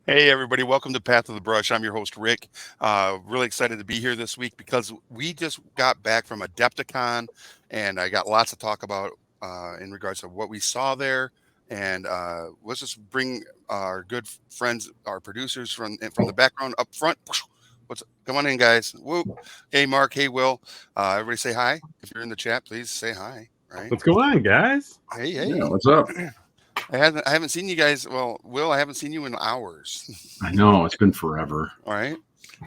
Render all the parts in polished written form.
Hey, everybody. Welcome to Path of the Brush. I'm your host, Rick. Really excited to be here this week because we just got back from Adepticon, and I got lots to talk about in regards to what we saw there. And let's just bring our good friends, our producers from the background up front. Come on in, guys. Woo. Hey, Mark. Hey, Will. Everybody say hi. If you're in the chat, please say hi. Right. What's going on, guys? Hey, Yeah, hey. what's up? I haven't seen you guys. Well, Will, I haven't seen you in hours. I know it's been forever. All right.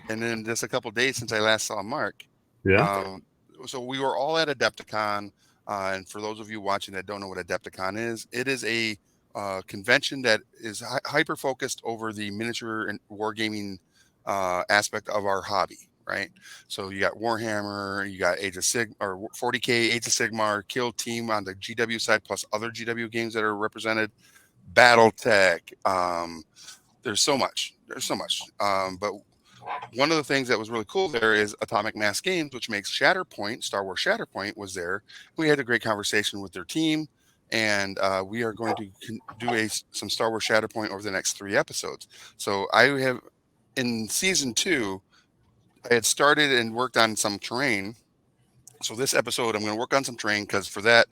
And then just a couple days since I last saw Mark. Yeah. Um, so we were all at Adepticon, and for those of you watching that don't know what Adepticon is, it is a convention that is hyper focused over the miniature and wargaming aspect of our hobby. Right, so you got Warhammer, you got Age of Sig or 40K, Age of Sigmar, Kill Team on the GW side, plus other GW games that are represented. BattleTech. There's so much. There's so much. But one of the things that was really cool there is Atomic Mass Games, which makes Shatterpoint, Star Wars Shatterpoint, was there. We had a great conversation with their team, and we are going to do some Star Wars Shatterpoint over the next 3 episodes. So I have in season 2, I had started and worked on some terrain. So this episode, I'm going to work on some terrain because for that,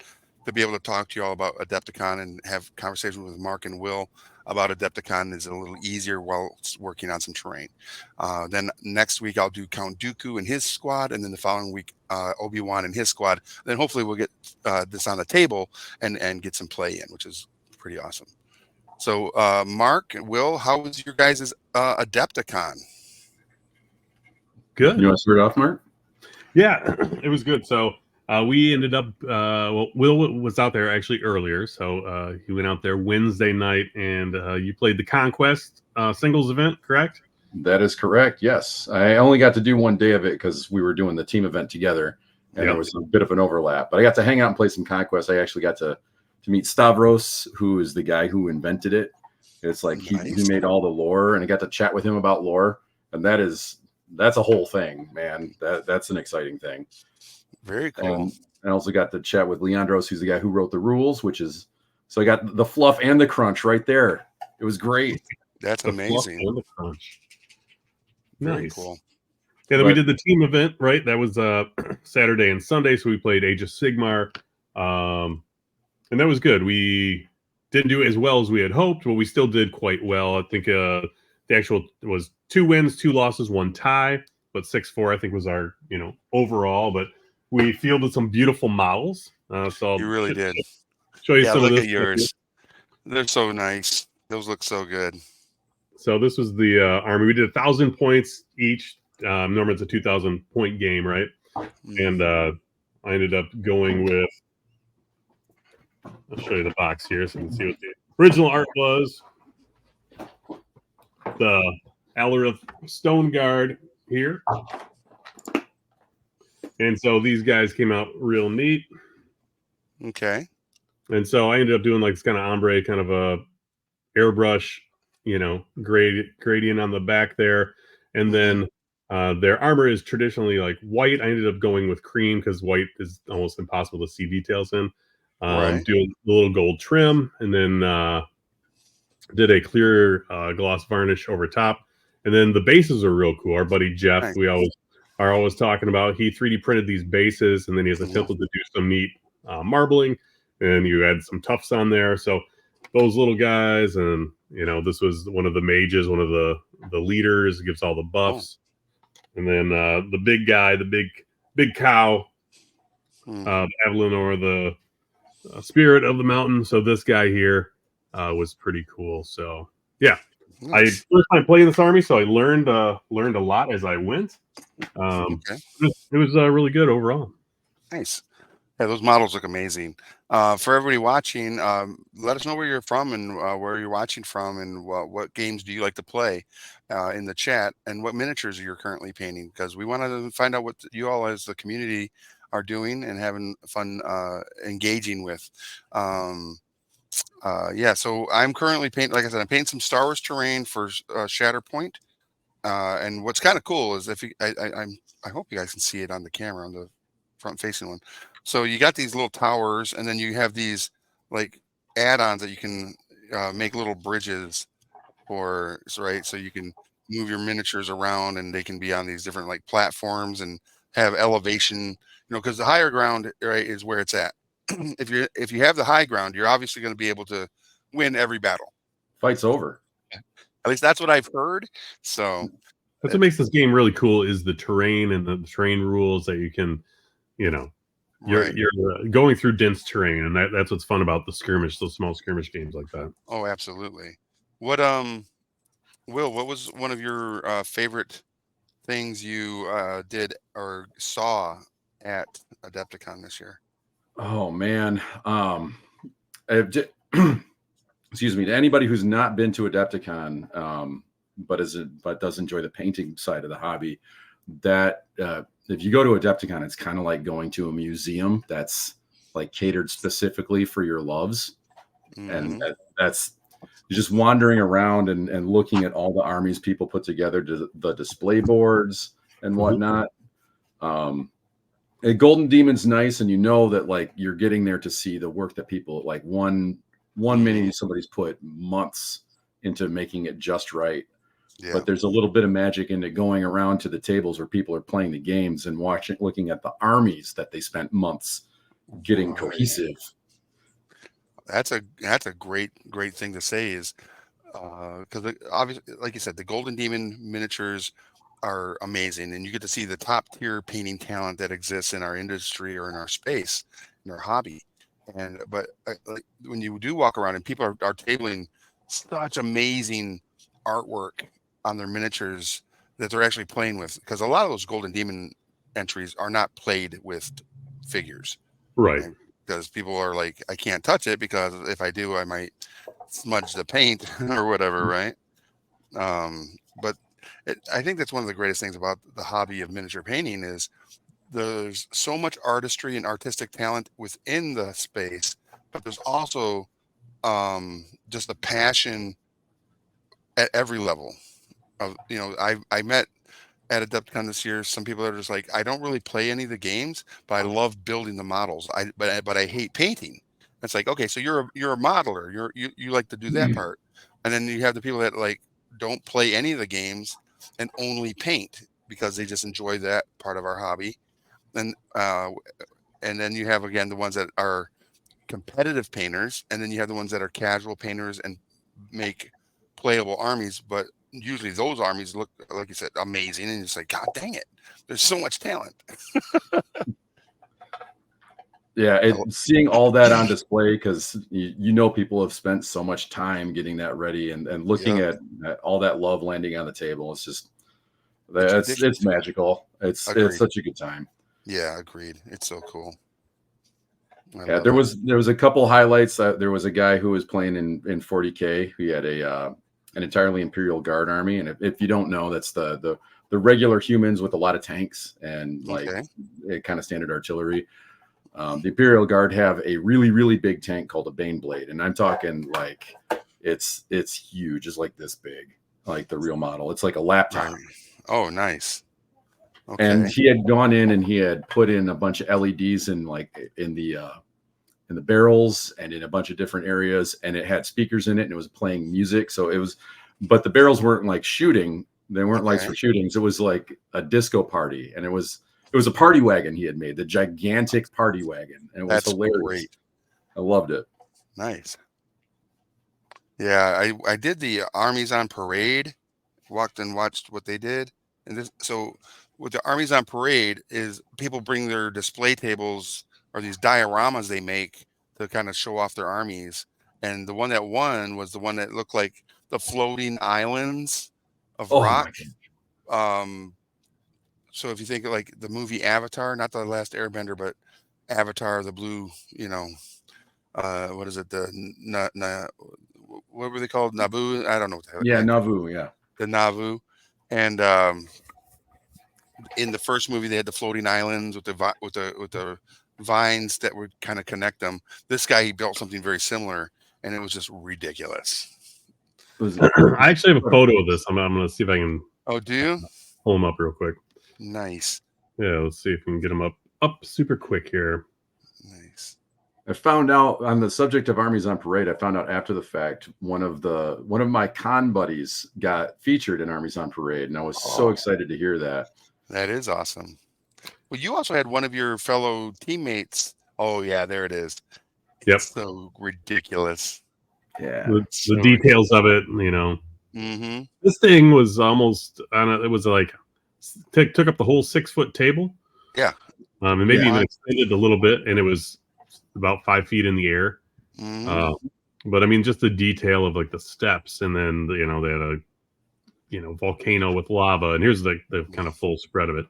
to be able to talk to you all about Adepticon and have conversations with Mark and Will about Adepticon is a little easier while working on some terrain. Then next week I'll do Count Dooku and his squad, and then the following week Obi-Wan and his squad. Then hopefully we'll get this on the table and get some play in, which is pretty awesome. So Mark and Will, how was your guys' Adepticon? Good. You want to start off, Mark? Yeah, it was good. So we ended up, well, Will was out there actually earlier. So he went out there Wednesday night and you played the Conquest singles event, correct? That is correct. Yes, I only got to do one day of it because we were doing the team event together, and there Yep. was a bit of an overlap. But I got to hang out and play some Conquest. I actually got to meet Stavros, who is the guy who invented it. It's like he Nice. made all the lore, and I got to chat with him about lore, and that's a whole thing, man. That's an exciting thing. Very cool. And I also got to chat with Leandros, who's the guy who wrote the rules, which is so I got the fluff and the crunch right there. It was great. That's The fluff amazing. and the crunch. Very Nice. cool. Yeah, then we But did the team event, right? That was Saturday and Sunday. So we played Age of Sigmar. And that was good. We didn't do as well as we had hoped, but we still did quite well. I think the actual was 2 wins, 2 losses, 1 tie, but 6-4 I think was our overall. But we fielded some beautiful models. So You I'll really did. show you Yeah, some of look this. at yours. They're so nice. Those look so good. So this was the army. We did 1,000 points each. Normally it's a 2,000 point game, right? And Mhm. I ended up going with. I'll show you the box here so you can see what the original art was. The Alarith Stone Guard here. And so these guys came out real neat. Okay. And so I ended up doing like this kind of ombre, kind of a airbrush, gradient on the back there. And Hmm. then their armor is traditionally like white. I ended up going with cream because white is almost impossible to see details in. Right. Doing the little gold trim, and then did a clear gloss varnish over top. And then the bases are real cool. Our buddy Jeff, Nice. we are always talking about, he 3D printed these bases, and then he has a Hmm. template to do some neat marbling, and you add some tufts on there. So those little guys, and this was one of the mages, one of the leaders, gives all the Oh. buffs. And then the big guy, the big cow, Hmm. Avalonor, the spirit of the mountain. So this guy here was pretty cool. So yeah, I Nice. first time playing this army, so I learned a lot as I went. Okay. It was really good overall. Nice. Yeah, those models look amazing. For everybody watching, let us know where you're from and where you're watching from, and what games do you like to play in the chat, and what miniatures you're currently painting, because we want to find out what you all as the community are doing and having fun engaging with. Um, yeah, so I'm currently painting, like I said, I'm painting some Star Wars terrain for Shatterpoint. And what's kind of cool is if you, I hope you guys can see it on the camera on the front facing one. So you got these little towers, and then you have these like add-ons that you can make little bridges right, so you can move your miniatures around and they can be on these different like platforms and have elevation, because the higher ground, right, is where it's at. If you have the high ground, you're obviously going to be able to win every battle. Fight's over. At least that's what I've heard. So That's what makes this game really cool is the terrain and the terrain rules that you can, you know, you're right. you're going through dense terrain, and that's what's fun about the skirmish, those small skirmish games like that. Oh, absolutely. What Will, what was one of your favorite things you did or saw at Adepticon this year? Oh man. I've j- excuse me, to anybody who's not been to Adepticon, but does enjoy the painting side of the hobby, that if you go to Adepticon, it's kind of like going to a museum that's like catered specifically for your loves, and Hmm. that's just wandering around and looking at all the armies people put together, the display boards and whatnot. Um, and Golden Demon's nice, and you know that like you're getting there to see the work that people like one Hmm. mini somebody's put months into making it just right. Yeah. But there's a little bit of magic into going around to the tables where people are playing the games and looking at the armies that they spent months getting Right. cohesive. That's a great thing to say is because obviously, like you said, the Golden Demon miniatures are amazing, and you get to see the top tier painting talent that exists in our industry or in our space, in our hobby. And but like, when you do walk around and people are tabling such amazing artwork on their miniatures that they're actually playing with, because a lot of those Golden Demon entries are not played with figures, Right. right? Because people are like, I can't touch it because if I do, I might smudge the paint or whatever, right? But I think that's one of the greatest things about the hobby of miniature painting is there's so much artistry and artistic talent within the space, but there's also just a passion at every level. I met at Adepticon this year some people that are just like, I don't really play any of the games, but I love building the models. But I hate painting. It's like, okay, so you're a modeler. You like to do that part, and then you have the people that like don't play any of the games and only paint because they just enjoy that part of our hobby. And and then you have again the ones that are competitive painters, and then you have the ones that are casual painters and make playable armies. But usually those armies look, like you said, amazing, and it's like, God dang it, there's so much talent. Yeah, I lo- seeing all that on display because you know people have spent so much time getting that ready and looking Yep, at all that love landing on the table. It's just it's it's ridiculous. magical. It's Agreed. such a good time. Yeah, agreed. It's so cool. I Yeah, love it. there was a couple highlights. There was a guy who was playing in 40K. He had an entirely Imperial Guard army, and if you don't know, that's the regular humans with a lot of tanks and like Okay. kind of standard artillery. The Imperial Guard have a really big tank called a Bane Blade, and I'm talking like it's huge. It's like this big, like the real model. It's like a Right. laptop. Oh, nice. And Okay. he had gone in and he had put in a bunch of LEDs in like in the barrels and in a bunch of different areas, and it had speakers in it and it was playing music. So it was, but the barrels weren't like shooting. They weren't lights Okay. for shootings. It was like a disco party, and it was a party wagon he had made, the gigantic party wagon, and it was That's hilarious. great. I loved it. Nice. Yeah, I did the armies on parade, walked and watched what they did. And this, so with the armies on parade is people bring their display tables or these dioramas they make to kind of show off their armies. And the one that won was the one that looked like the floating islands of Oh my rock. god! Um, so if you think of like the movie Avatar, not the last Airbender, but Avatar, the blue, what is it? What were they called? Naboo? I don't know what the Yeah, heck. Nauvoo. Yeah, The Nauvoo. And in the first movie, they had the floating islands with the vines that would kind of connect them. This guy, he built something very similar, and it was just ridiculous. it was I actually have a photo of this. I'm going to see if I can Oh, do you? pull them up real quick. Nice, Yeah, let's see if we can get them up super quick here. nice. I found out on the subject of Armies on Parade. I found out after the fact one of my con buddies got featured in Armies on Parade, and I was so excited to hear that. That is awesome. Well, you also had one of your fellow teammates. Oh yeah, there it is. Yep. It's so ridiculous. Yeah, the details of it, you know. Mm-hmm. This thing was almost, I don't know, it was like took up the whole 6-foot table. Yeah. And maybe even extended a little bit, and it was about 5 feet in the air. Mm-hmm. But I mean, just the detail of like the steps, and then they had a volcano with lava, and here's the kind of full spread of it.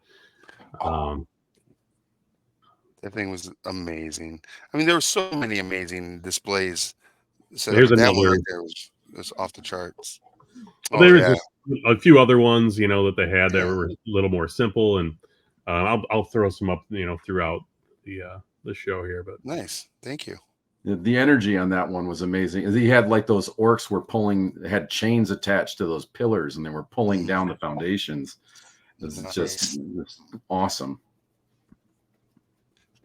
That thing was amazing. I mean, there were so many amazing displays. So Here's that another one right there was off the charts. Well, there's just a few other ones, that they had that were a little more simple, and I'll throw some up, throughout the show here. But nice, thank you. The energy on that one was amazing. He had like those orcs had chains attached to those pillars, and they were pulling down the foundations. It's just awesome.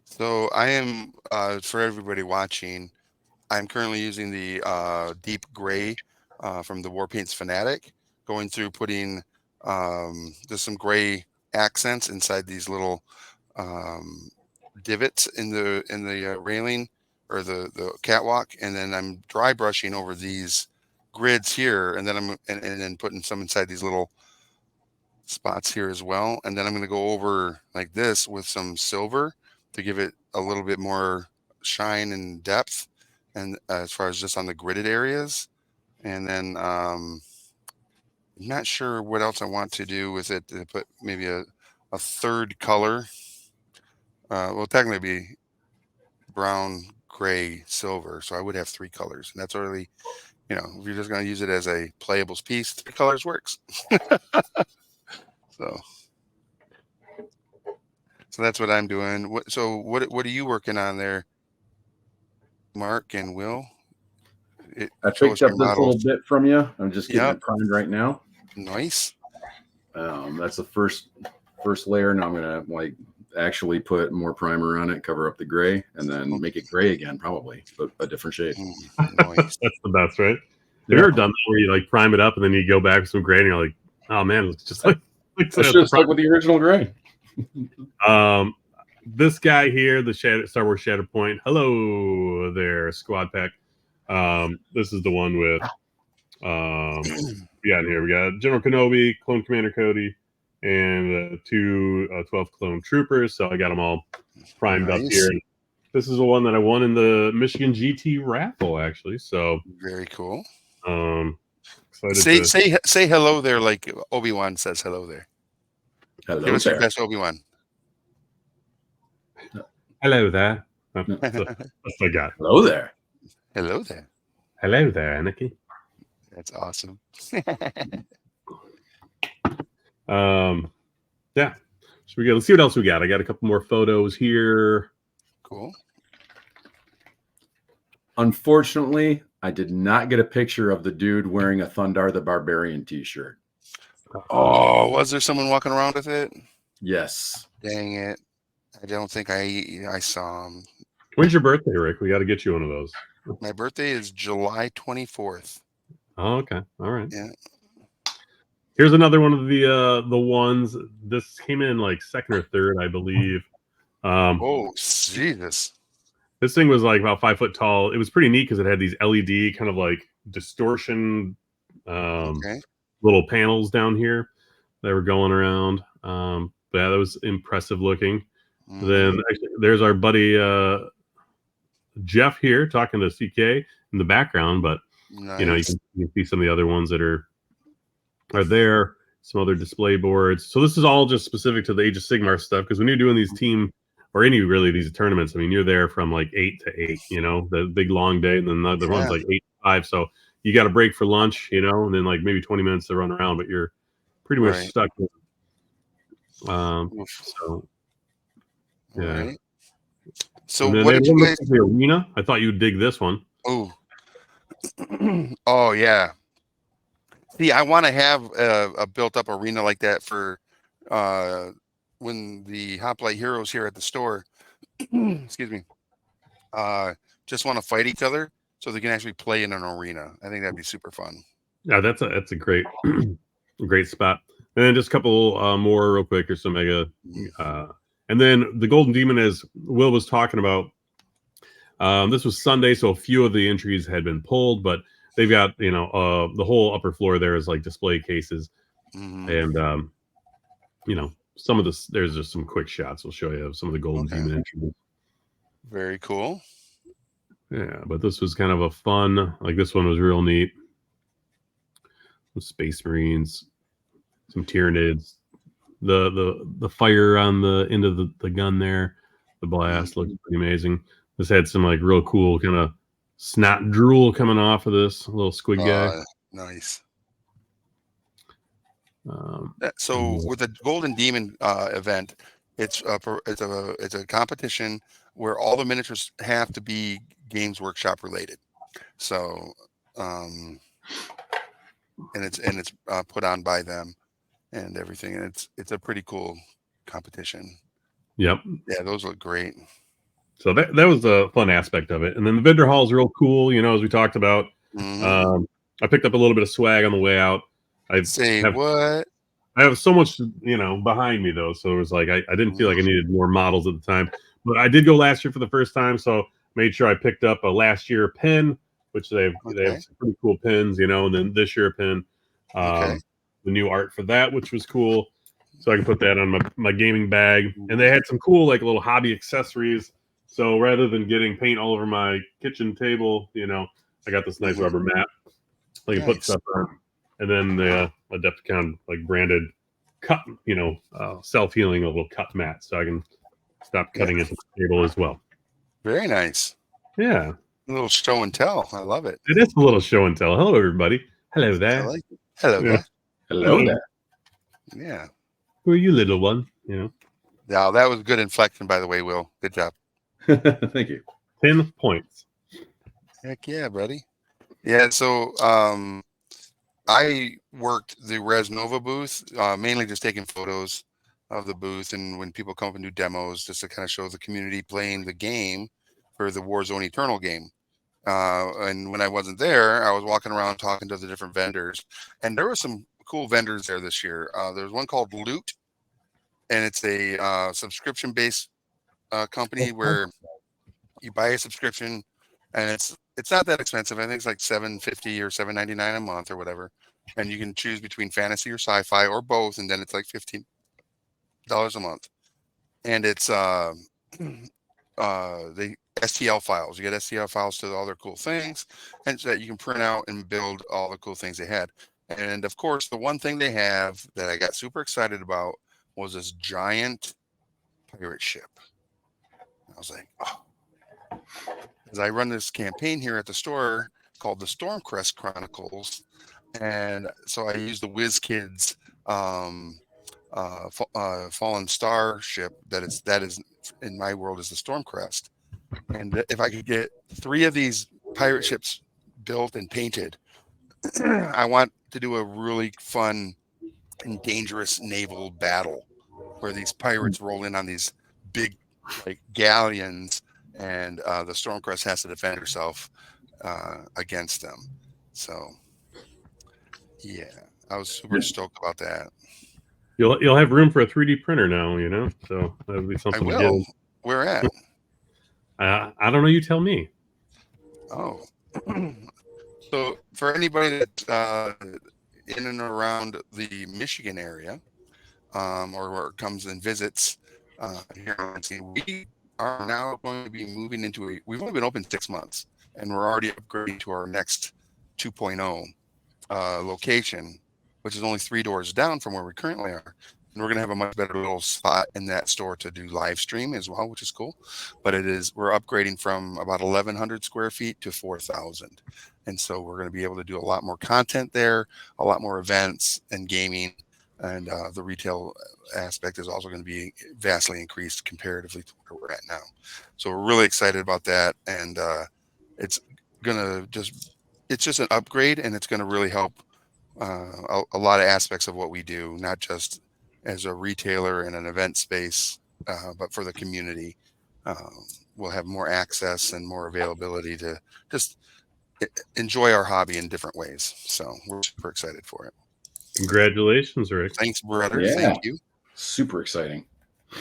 So I am, for everybody watching, I'm currently using the deep gray from the Warpaints Fanatic, going through putting just some gray accents inside these little divots in the railing or the catwalk, and then I'm dry brushing over these grids here, and then and then putting some inside these little spots here as well, and then I'm going to go over like this with some silver to give it a little bit more shine and depth, and as far as just on the gridded areas, and then I'm not sure what else I want to do with it, to put maybe a third color. Well, technically be brown, gray, silver, so I would have 3 colors, and that's already, if you're just going to use it as a playables piece, 3 colors works. So that's what I'm doing. What are you working on there, Mark and Will? I picked up this little bit from you. I'm just getting it primed right now. Nice. That's the first layer. Now I'm gonna actually put more primer on it, cover up the gray, and then make it gray again, probably, but a different shade. Nice. That's the best, right? Have you ever done that where you prime it up and then you go back with some gray and you're like, oh man, it's just like it's just like with the original gray. This guy here, the Star Wars Shatterpoint. Hello there, Squad Pack. This is the one with we got in here. We got General Kenobi, Clone Commander Cody, and 2 12 clone troopers. So I got them all primed up here. And this is the one that I won in the Michigan GT raffle, actually. So very cool. Excited say hello there, like Obi-Wan says hello there. Hello Give us there. your best Obi-Wan. Hello there. That's what I got. Hello there. Hello there. Hello there, Aniki. That's awesome. Yeah. So let's see what else we got. I got a couple more photos here. Cool. Unfortunately, I did not get a picture of the dude wearing a Thundar the Barbarian t-shirt. Oh, was there someone walking around with it? Yes. Dang it. I don't think I saw him. When's your birthday, Rick? We got to get you one of those. My birthday is July 24th. Oh, okay. All right. Yeah. Here's another one of the ones. This came in like second or third, I believe. Oh, Jesus. This thing was like about 5 foot tall. It was pretty neat because it had these LED kind of like distortion little panels down here that were going around. But yeah, that was impressive looking. Mm-hmm. Then actually, there's our buddy Jeff here talking to CK in the background, but nice. You can see some of the other ones that are there. Some other display boards. So this is all just specific to the Age of Sigmar stuff, because when you're doing these team or any really these tournaments, I mean, you're there from like 8 to 8, the big long day, and then the other one's like 8 to 5. So you got to break for lunch, and then like maybe 20 minutes to run around, but you're pretty much stuck. So yeah. Right. So what did you guys... the arena? I thought you'd dig this one. Oh. Oh yeah. See, I want to have a built-up arena like that for when the Hoplite Heroes here at the store, excuse me, just want to fight each other so they can actually play in an arena. I think that'd be super fun. Yeah, that's a great great spot. And then just a couple more real quick. Here's some mega. Uh, and then the Golden Demon, as Will was talking about, this was Sunday, so a few of the entries had been pulled, but they've got the whole upper floor there is like display cases, Mm-hmm. and some of this. There's just some quick shots. We'll show you some of the Golden Okay. Demon entries. Very cool. Yeah, but this was kind of a fun. Like this one was real neat. Some Space Marines, some Tyranids, the fire on the end of the gun there, the blast looked pretty amazing. This had some like real cool kind of snot drool coming off of this little squid guy. Nice. Um, So with the Golden Demon event, it's a competition where all the miniatures have to be Games Workshop related. So, and it's put on by them and everything, and it's a pretty cool competition. yep. Yeah, those look great. So that was a fun aspect of it, and then the vendor hall is real cool. As we talked about. Mm-hmm. I picked up a little bit of swag on the way out. I Say have what? I have so much, behind me though. So it was like I didn't feel like I needed more models at the time. But I did go last year for the first time, so made sure I picked up a last year pin, which they Okay. have some pretty cool pins, and then this year pin, Okay. the new art for that, which was cool. So I can put that on my gaming bag. And they had some cool like little hobby accessories. So rather than getting paint all over my kitchen table, I got this nice Mhm. rubber mat. I can put Nice. stuff on. And then the Adepticon like branded cut, self-healing little cut mat, so I can stop cutting Yeah. into the table as well. Very nice. Yeah, A little show and tell. I love it. it is a little show and tell. Hello, everybody. Hello I there. like it. Hello Yeah. there. Hello there. Yeah. Who are you, little one? Now that was good inflection, by the way, Will. Good job. Thank you. 10 points. Heck yeah, buddy. Yeah. So I worked the Res Nova booth, mainly just taking photos of the booth, and when people come up and do demos, just to kind of show the community playing the game for the Warzone Eternal game. And when I wasn't there, I was walking around talking to the different vendors, and there were some cool vendors there this year. There's one called Loot, and it's a subscription-based company where you buy a subscription, and it's not that expensive. I think it's like $7.50 or $7.99 a month or whatever, and you can choose between fantasy or sci-fi or both, and then it's like $15 a month, and it's the STL files. You get STL files to all their cool things, and so that you can print out and build all the cool things they had. And of course, the one thing they have that I got super excited about was this giant pirate ship. I was like, oh, because I run this campaign here at the store called the Stormcrest Chronicles, and so I use the WizKids Fallen Star ship that is in my world is the Stormcrest. And if I could get 3 of these pirate ships built and painted, I want to do a really fun and dangerous naval battle where these pirates roll in on these big like galleons, and the Stormcrest has to defend herself against them. So yeah, I was super Yeah. stoked about that. You'll have room for a 3D printer now, so that'll be I something to will. get. Where at? I don't know. You tell me. Oh, so for anybody that's in and around the Michigan area, or comes and visits here in Lansing, we are now going to be moving into we've only been open 6 months, and we're already upgrading to our next 2.0 location, which is only 3 doors down from where we currently are. And we're going to have a much better little spot in that store to do live stream as well, which is cool. But we're upgrading from about 1,100 square feet to 4,000. And so we're going to be able to do a lot more content there, a lot more events and gaming. And the retail aspect is also going to be vastly increased comparatively to where we're at now. So we're really excited about that. And it's going to it's just an upgrade, and it's going to really help a lot of aspects of what we do, not just as a retailer in an event space, but for the community. we'll have more access and more availability to just enjoy our hobby in different ways. So we're super excited for it. Congratulations, Rick. Thanks, brother. Yeah. Thank you. Super exciting.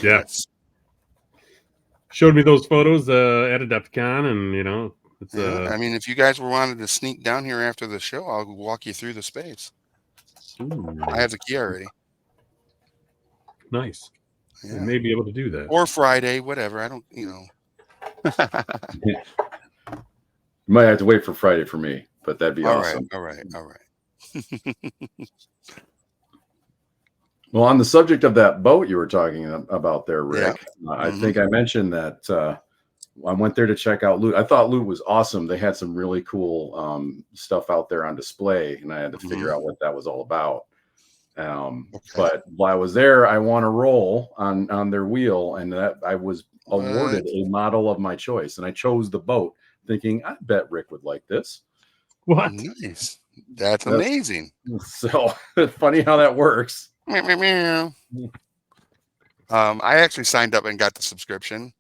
Yeah. Yes. Showed me those photos at Adepticon, and it's Yeah. I mean, if you guys were wanted to sneak down here after the show, I'll walk you through the space. I have the key already. Nice. Yeah. I may be able to do that. Or Friday, whatever. I don't, You might have to wait for Friday for me, but that'd be awesome. All right. Well, on the subject of that boat you were talking about there, Rick, I Mhm. think I mentioned that I went there to check out Loot. I thought Loot was awesome. They had some really cool stuff out there on display, and I had to figure out what that was all about. But while I was there, I won a roll on their wheel, and that I was awarded a model of my choice, and I chose the boat, thinking I bet Rick would like this. What? Nice. That's amazing. So funny how that works. Meow, meow, meow. I actually signed up and got the subscription.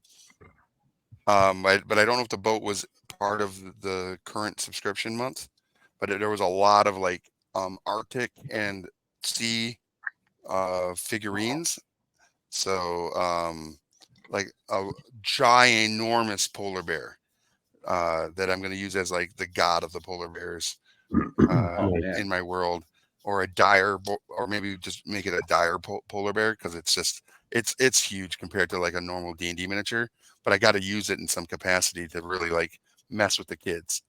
But I don't know if the boat was part of the current subscription month, but there was a lot of like Arctic and sea figurines. So like a ginormous polar bear that I'm going to use as like the god of the polar bears in my world, or a dire, or maybe just make it a dire polar bear, because it's just it's huge compared to like a normal D&D miniature. But I got to use it in some capacity to really like mess with the kids.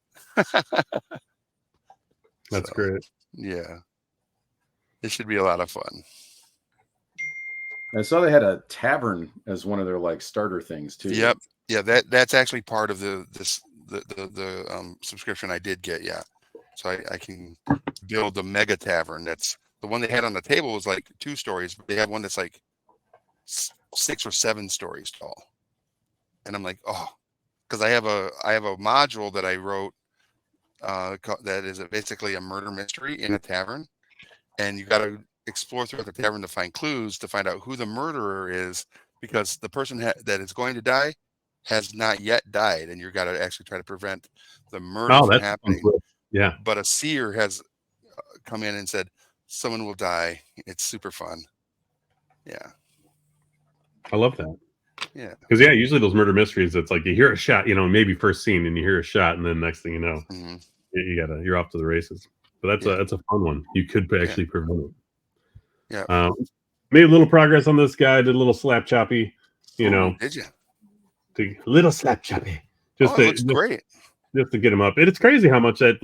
That's great. Yeah, it should be a lot of fun. I saw they had a tavern as one of their like starter things too. Yep. Yeah, that's actually part of the subscription I did get. Yeah, so I can build the mega tavern. That's the one they had on the table was like 2 stories, but they have one that's like 6 or 7 stories tall. And I'm like, oh, because I have a module that I wrote that is basically a murder mystery in a tavern, and you got to explore throughout the tavern to find clues to find out who the murderer is, because the person that is going to die has not yet died, and you got to actually try to prevent the murder from happening. Yeah. But a seer has come in and said someone will die. It's super fun. Yeah. I love that. Yeah. Because usually those murder mysteries, it's like you hear a shot, maybe first scene, and you hear a shot, and then next thing you know, you're off to the races. But that's a fun one. You could actually prevent it. Yeah. Made a little progress on this guy. Did a little slap choppy. Did you? A little slap choppy. It looks great. Just to get him up. It's crazy how much that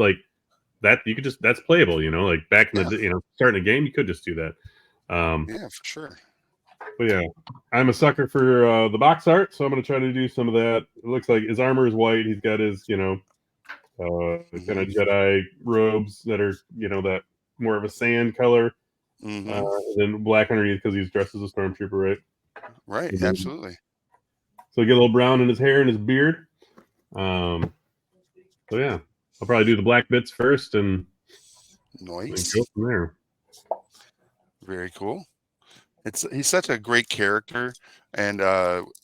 you could that's playable. Like back in the starting a game, you could just do that. Yeah, for sure. But yeah, I'm a sucker for the box art, so I'm going to try to do some of that. It looks like his armor is white. He's got his, kind of Jedi robes that are, that more of a sand color. And then black underneath because he's dressed as a stormtrooper, right? Right, absolutely. So get a little brown in his hair and his beard. So yeah, I'll probably do the black bits first and go from there. Very cool. He's such a great character, and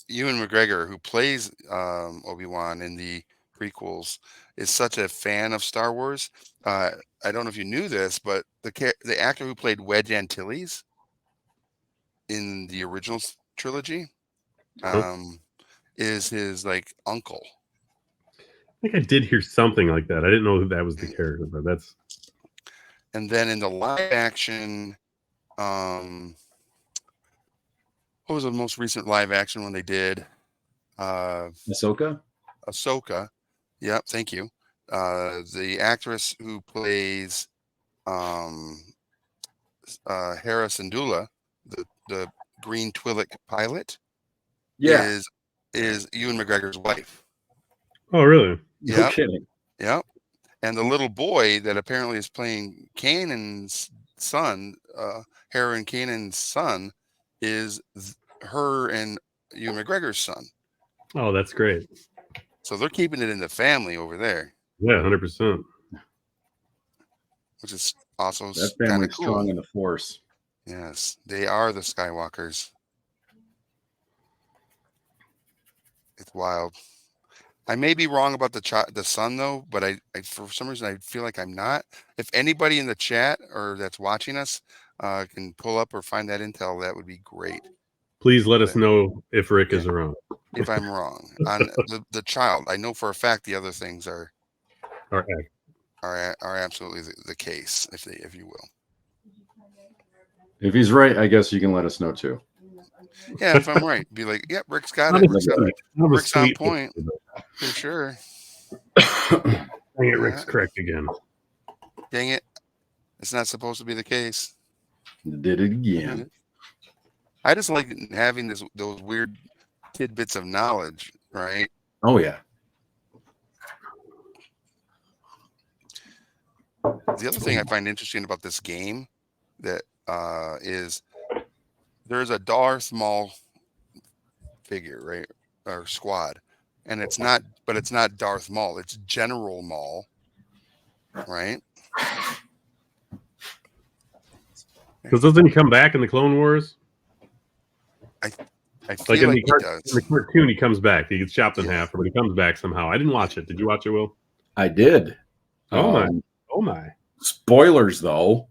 Ewan McGregor, who plays Obi-Wan in the prequels, is such a fan of Star Wars. I don't know if you knew this, but the actor who played Wedge Antilles in the original trilogy is his like uncle. I think I did hear something like that. I didn't know that was the character, but that's. And then in the live action, what was the most recent live action one they did? Ahsoka. Yep, thank you. The actress who plays Hera Syndulla, the green Twi'lek pilot, is Ewan McGregor's wife. Oh, really? No kidding. Yep. And the little boy that apparently is playing Kanan's son, Hera and Kanan's son, is her and Ewan McGregor's son. Oh, that's great. So they're keeping it in the family over there. Yeah, 100%. Which is also that family's cool. Strong in the Force. Yes, they are the Skywalkers. It's wild. I may be wrong about the sun though, but I for some reason I feel like I'm not. If anybody in the chat or that's watching us can pull up or find that intel, that would be great. Please let us know if Rick is around. If I'm wrong on the child, I know for a fact the other things are absolutely the case, if you will. If he's right, I guess you can let us know too. Yeah, if I'm right, be like, yep, Rick's got it. Rick's on point for sure. Dang it, Rick's correct again. Dang it. It's not supposed to be the case. Did it again. I just like having those weird tidbits of knowledge, right? Oh, yeah. The other thing I find interesting about this game that is there's a Darth Maul figure, right? Or squad. And it's not Darth Maul, it's General Maul, right? Because doesn't he come back in the Clone Wars? I feel like he does. In the cartoon, he comes back. He gets chopped in half, but he comes back somehow. I didn't watch it. Did you watch it, Will? I did. Oh my! Spoilers, though.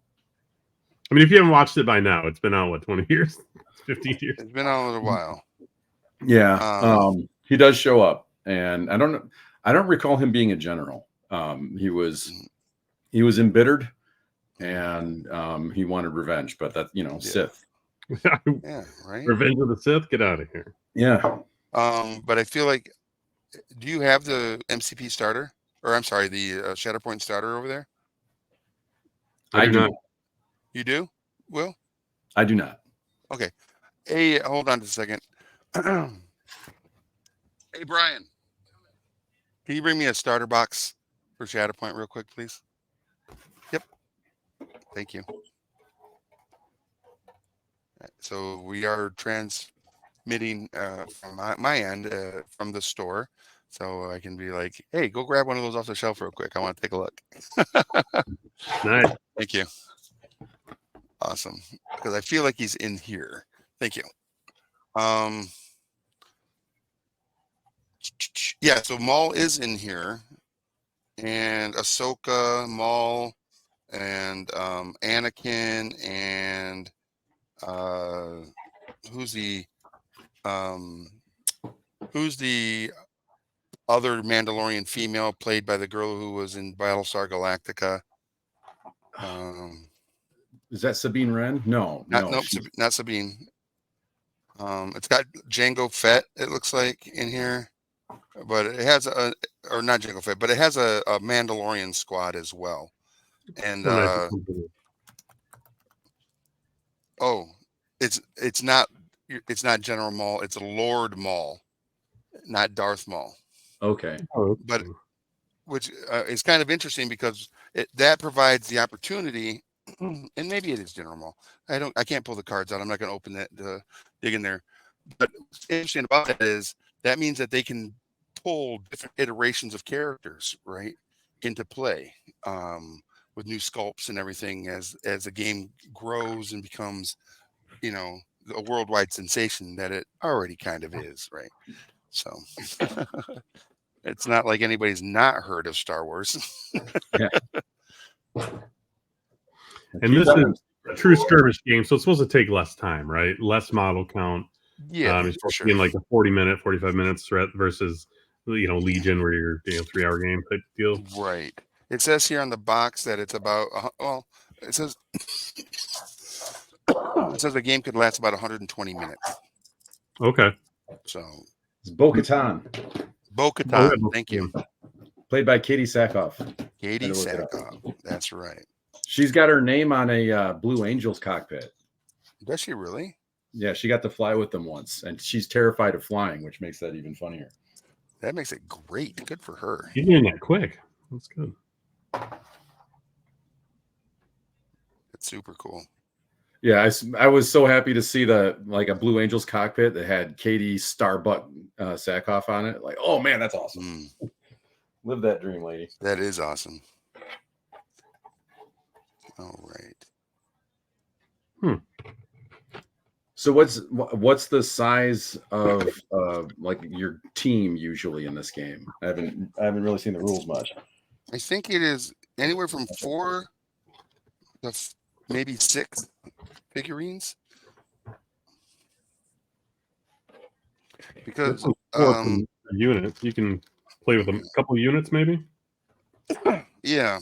I mean, if you haven't watched it by now, it's been out what 20 years, 15 years. It's been out a little while. Yeah. He does show up, and I don't recall him being a general. He was embittered, and he wanted revenge. But that Sith. Yeah, right. Revenge of the Sith. Get out of here. Yeah. But I feel like, do you have the MCP starter, or I'm sorry, the Shatterpoint starter over there? I do not. You do, Will? I do not. Okay. Hey, hold on just a second. Hey, Brian, can you bring me a starter box for Shatterpoint real quick, please? Yep. Thank you. So we are transmitting from my end from the store, so I can be like, hey, go grab one of those off the shelf real quick. I want to take a look. Nice. Thank you. Awesome. Because I feel like he's in here. Thank you. Yeah, so Maul is in here, and Ahsoka, Maul, and Anakin, and who's the other Mandalorian female played by the girl who was in Battlestar Galactica? Is that Sabine Wren? No, not Sabine. It's got Jango Fett, it looks like, in here, but it has or not Jango Fett, but it has a Mandalorian squad as well. And it's not General Maul, it's Lord Maul, not Darth Maul. Okay. But which is kind of interesting because that provides the opportunity, and maybe it is General Maul. I can't pull the cards out. I'm not going to open that dig in there. But what's interesting about that is that means that they can pull different iterations of characters right into play with new sculpts and everything as the game grows and becomes, a worldwide sensation that it already kind of is, right? So it's not like anybody's not heard of Star Wars. Yeah. And this is a true skirmish game, so it's supposed to take less time, right? Less model count. Yeah, it's supposed to be in like a 45 minutes threat versus Legion, where you're 3-hour game type deal. Right. It says here on the box that it's about it says the game could last about 120 minutes. Okay. So it's Bo-Katan. Bo-Katan, thank you. Played by Katie Sackhoff. Katie Sackhoff. That's right. She's got her name on a Blue Angels cockpit. Does she really? Yeah, she got to fly with them once, and she's terrified of flying, which makes that even funnier. That makes it great. Good for her. You're doing that quick. That's good. It's super cool. Yeah, I was so happy to see a Blue Angels cockpit that had Katie Starbuck Sackhoff on it. Like, oh man, that's awesome. Live that dream, lady. That is awesome. All right. So what's the size of like your team usually in this game? I haven't really seen the rules much. I think it is anywhere from 4 to maybe 6 figurines. Because units, you can play with a couple units, maybe. Yeah,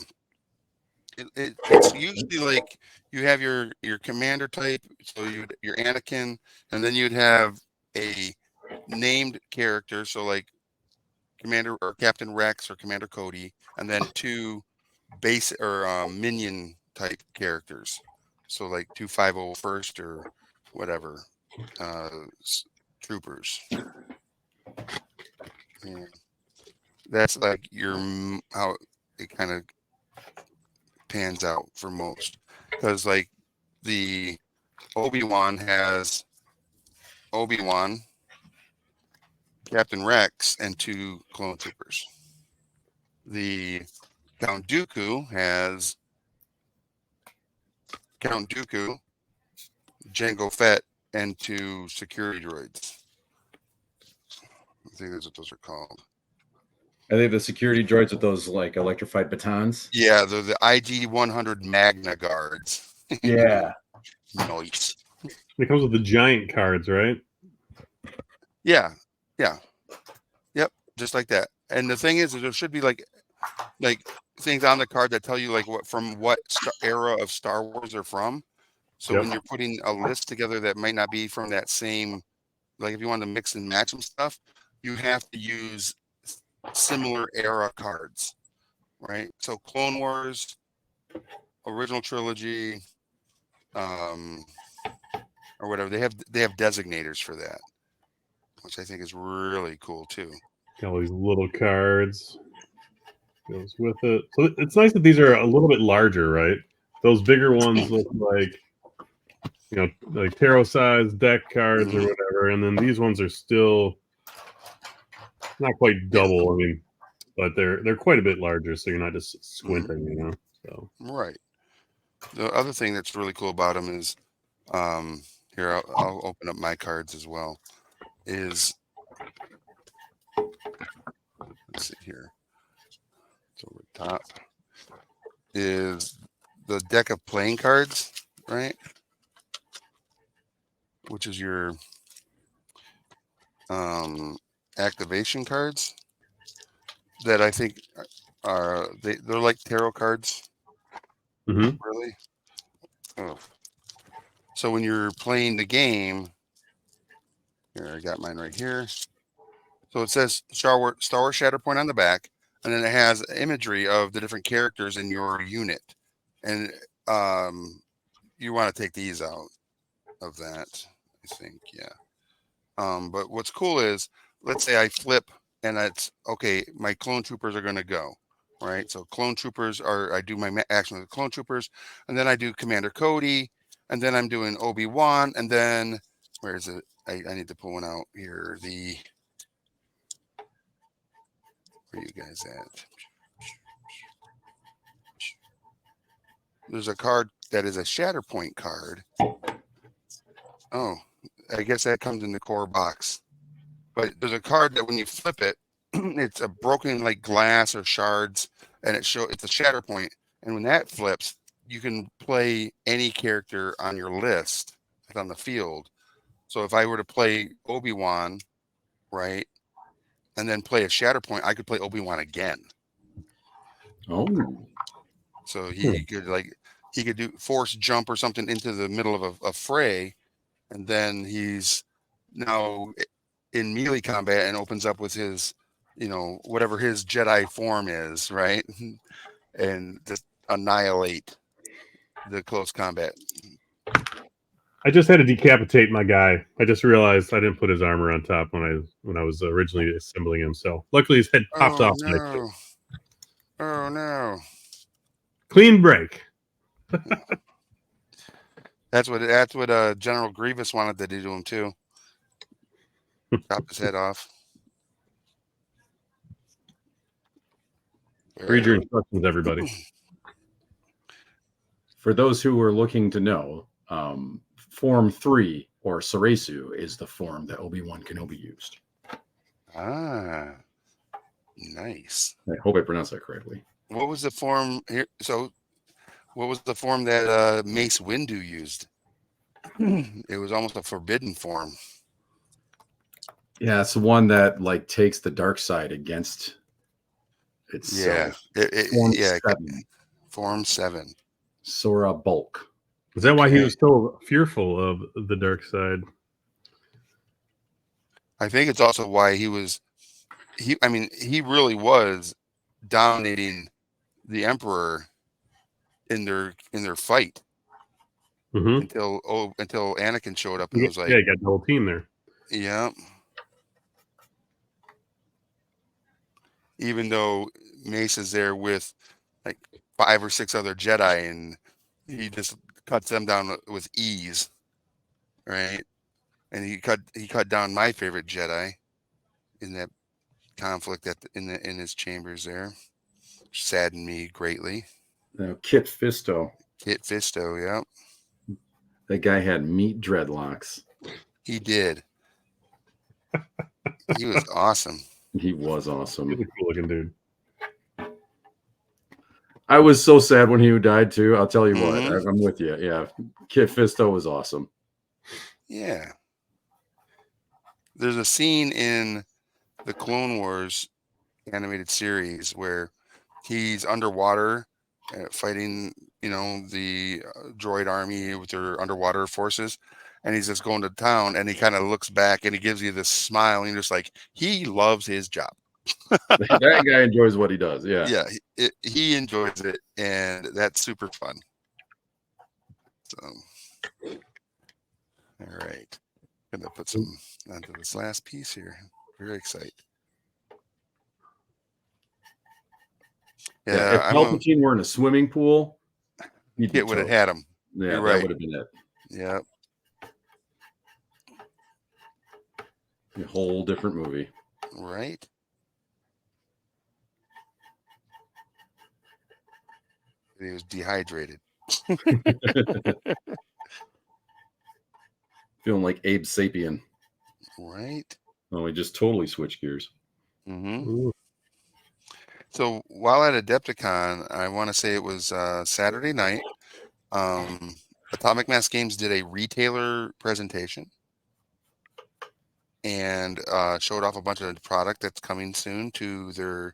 it's usually like you have your commander type, so your Anakin, and then you'd have a named character, so like Commander or Captain Rex or Commander Cody, and then 2 base or minion type characters, so like 250 or whatever uh, troopers. Yeah. That's like how it kind of pans out for most, because like the Obi-Wan has Obi-Wan, Captain Rex, and 2 clone troopers. The Count Dooku has Count Dooku, Jango Fett, and 2 security droids. I think that's what those are called. Are they the security droids with those like electrified batons? Yeah, they're the IG-100 Magna guards. Yeah. Nice. It comes with the giant cards, right? Yeah. Yep, just like that. And the thing is, there should be like things on the card that tell you like what era of Star Wars they're from. So when you're putting a list together that might not be from that same, like if you want to mix and match some stuff, you have to use similar era cards, right? So Clone Wars, original trilogy, or whatever, they have designators for that, which I think is really cool too. Got all these little cards goes with it. So it's nice that these are a little bit larger, right? Those bigger ones look like, like tarot size deck cards or whatever, and then these ones are still not quite double. I mean, but they're quite a bit larger, so you're not just squinting, So right. The other thing that's really cool about them is, here I'll open up my cards as well. Is let's see here. It's over the top. Is the deck of playing cards, right? Which is your activation cards that I think are they're like tarot cards. Really? Oh. So when you're playing the game, here I got mine right here. So it says Star Wars Shatterpoint on the back, and then it has imagery of the different characters in your unit, and you want to take these out of that, I think, yeah. But what's cool is, let's say I flip, and it's okay. My clone troopers are going to go, right? So clone troopers I do my action with the clone troopers, and then I do Commander Cody, and then I'm doing Obi-Wan, and then where is it? I need to pull one out here. Where you guys at? There's a card that is a Shatterpoint card. Oh, I guess that comes in the core box. But there's a card that when you flip it, it's a broken like glass or shards, and it's a Shatterpoint. And when that flips, you can play any character on your list that's on the field. So if I were to play Obi-Wan, right, and then play a Shatterpoint, I could play Obi-Wan again. Oh. So he could do force jump or something into the middle of a fray, and then he's now in melee combat and opens up with his, whatever his Jedi form is, right? And just annihilate the close combat. I just had to decapitate my guy. I just realized I didn't put his armor on top when I was originally assembling him. So luckily his head popped off. No. Oh no! Clean break. That's what General Grievous wanted to do to him too. Chop his head off. Read your instructions, everybody. For those who are looking to know, Form 3, or Sarasu, is the form that Obi-Wan Kenobi used. Ah, nice. I hope I pronounced that correctly. What was the form here? So, what was the form that Mace Windu used? It was almost a forbidden form. Yeah, it's the one that like takes the dark side against itself. Form Yeah. 7, Form 7. Sora Bulk. Is that why he Okay. was so fearful of the dark side? I think it's also why he really was dominating the Emperor in their fight Mm-hmm. until Anakin showed up and was Yeah, like, you got the whole team there. yeah. Even though Mace is there with like 5 or 6 other Jedi, and he just cuts them down with ease, right? And he cut down my favorite Jedi in that conflict in his chambers there. Saddened me greatly. Now, Kit Fisto. Kit Fisto, yeah, That guy had meat dreadlocks. he did. He was awesome. He was He's awesome. a cool looking dude. I was so sad when he died too. I'll tell you what. Mhm. I'm with you. Yeah, Kit Fisto was awesome. Yeah. There's a scene in the Clone Wars animated series where he's underwater fighting, the droid army with their underwater forces, and he's just going to town, and he kind of looks back and he gives you this smile, and you're just like, he loves his job. That guy enjoys what he does. Yeah. Yeah, he enjoys it, and that's super fun. So, all right, gonna put some onto this last piece here. Very excited. Yeah. If Palpatine were in a swimming pool, he'd be Kit would have toast. had him. Yeah, You're that right. would have been it. Yeah. A whole different movie. Right. He was dehydrated. Feeling like Abe Sapien. Right. Oh, we just totally switched gears. Mm-hmm. Ooh. So while at Adepticon, I want to say it was Saturday night. Atomic Mass Games did a retailer presentation and showed off a bunch of product that's coming soon to their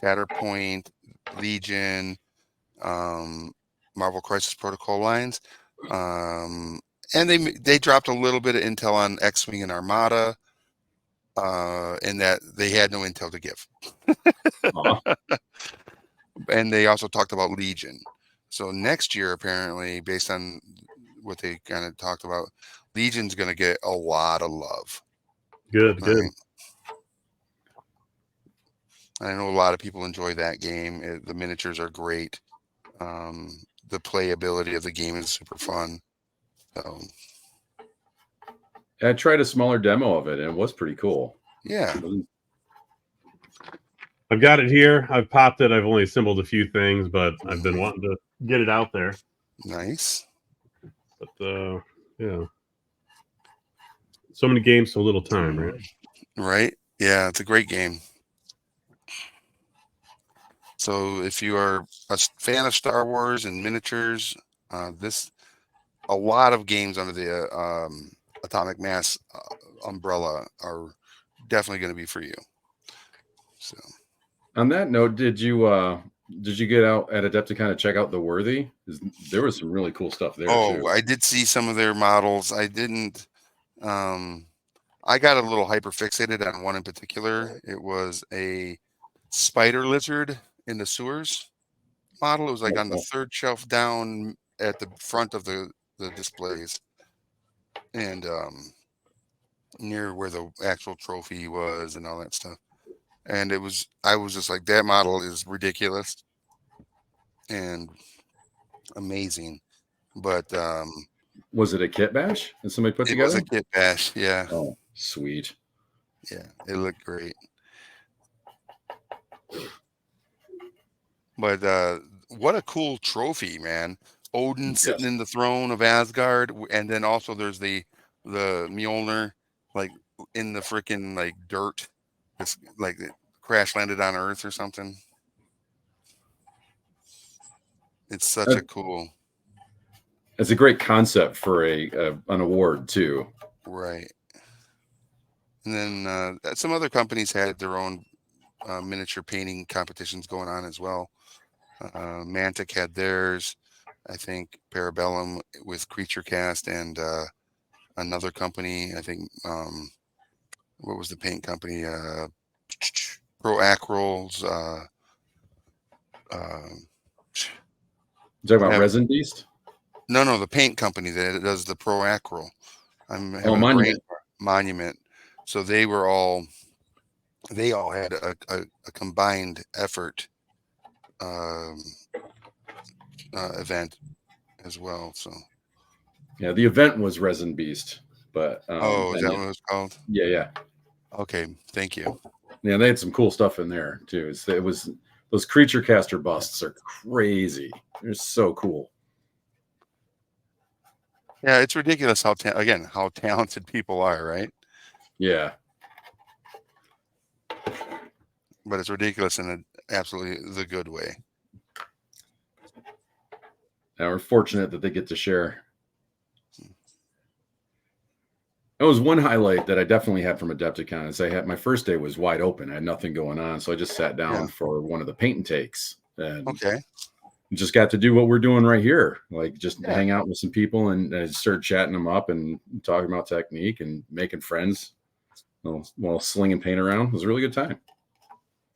Shatterpoint, Legion, Marvel Crisis Protocol lines. And they dropped a little bit of intel on X-Wing and Armada, in that they had no intel to give. And they also talked about Legion. So next year, apparently, based on what they kind of talked about, Legion's going to get a lot of love. Good. I know a lot of people enjoy that game. The miniatures are great. The playability of the game is super fun. So, I tried a smaller demo of it, and it was pretty cool. yeah. I've got it here. I've popped it. I've only assembled a few things, but I've been wanting to get it out there. Nice. But yeah, so many games, so little time, right? Right? Yeah, it's a great game. So if you are a fan of Star Wars and miniatures, a lot of games under the Atomic Mass umbrella are definitely going to be for you. So, on that note, did you get out at Adepticon to check out the Worthy? There was some really cool stuff there too. I did see some of their models. I didn't. I got a little hyper fixated on one in particular. It was a spider lizard in the sewers model. It was like on the third shelf down at the front of the displays, and near where the actual trophy was and all that stuff. And I was just like, that model is ridiculous and amazing. But was it a kit bash that somebody put it together? was a kit bash. Yeah. Oh, sweet. Yeah, it looked great. But what a cool trophy, man. Odin sitting Yes. in the throne of Asgard, and then also there's the Mjolnir, like in the freaking like dirt, it's like it crash landed on Earth or something. It's such a That- cool, It's a great concept for an award too. right. And then some other companies had their own miniature painting competitions going on as well. Mantic had theirs. I think Parabellum with Creature Cast and another company. I think what was the paint company? Pro Acryls. Um, You talking about have, Resin Beast? no, the paint company that does the Pro Acryl. I'm Oh, having a brain Monument. monument. So they all had a combined effort um, event as well. So, Yeah, the event was Resin Beast, but oh, is and that yeah, what it was called? yeah. Okay, thank you. Yeah, they had some cool stuff in there too. It was those creature caster busts are crazy. They're so cool. Yeah, it's ridiculous how again how talented people are, right? Yeah. But it's ridiculous in absolutely the good way. Now we're fortunate that they get to share. That was one highlight that I definitely had from Adepticon. Is I had my first day was wide open. I had nothing going on, so I just sat Yeah. down for one of the paint and takes and Okay. just got to do what we're doing right here, like just Yeah. hang out with some people and start chatting them up and talking about technique and making friends while slinging paint around. It was a really good time.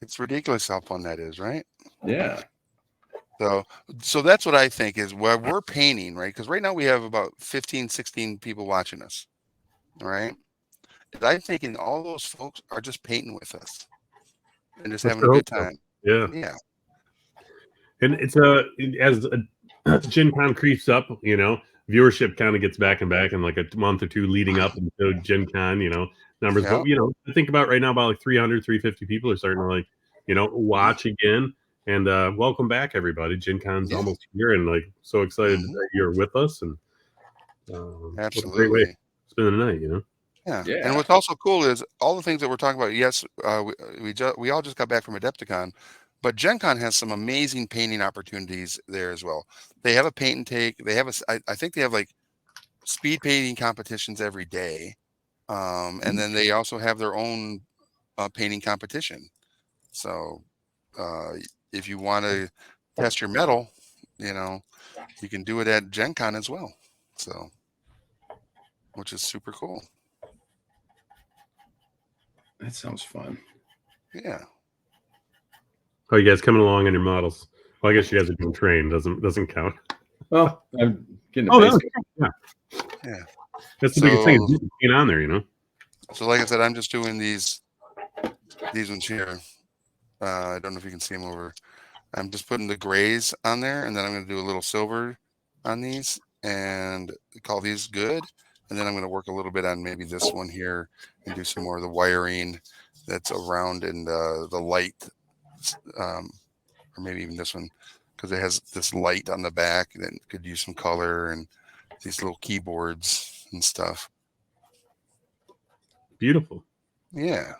It's ridiculous how fun that is, right? Yeah. So that's what I think is where we're painting, right? Because right now we have about 15, 16 people watching us, right? And I'm thinking all those folks are just painting with us and just I having a sure hope good so. time. Yeah. Yeah. And it's as Gen Con creeps up, viewership kind of gets back and back in like a month or two leading up into Gen Con, numbers. Yeah. But, I think about right now about like 300, 350 people are starting to like, watch again. And welcome back, everybody. Gen Con's Yeah. almost here and like so excited Mhm. that you're with us. And what a great way to Absolutely. spend the night. Yeah. And Yeah. what's also cool is all the things that we're talking about. Yes, we all just got back from Adepticon, but Gen Con has some amazing painting opportunities there as well. They have a paint and take. They have I think they have like speed painting competitions every day. And then they also have their own painting competition. So uh, if you want to test your metal, you know, you can do it at Gen Con as well. So, which is super cool. That sounds fun. Yeah. How you guys coming along on your models? Well, I guess you guys are doing train. Doesn't count. Well, I'm getting a Oh, base. yeah. Yeah. That's the biggest thing is So, being on there. so like I said, I'm just doing these ones here. I don't know if you can see them over. I'm just putting the grays on there, and then I'm going to do a little silver on these and call these good. And then I'm going to work a little bit on maybe this one here and do some more of the wiring that's around and the light, um, or maybe even this one because it has this light on the back that could use some color and these little keyboards and stuff. Beautiful. Yeah.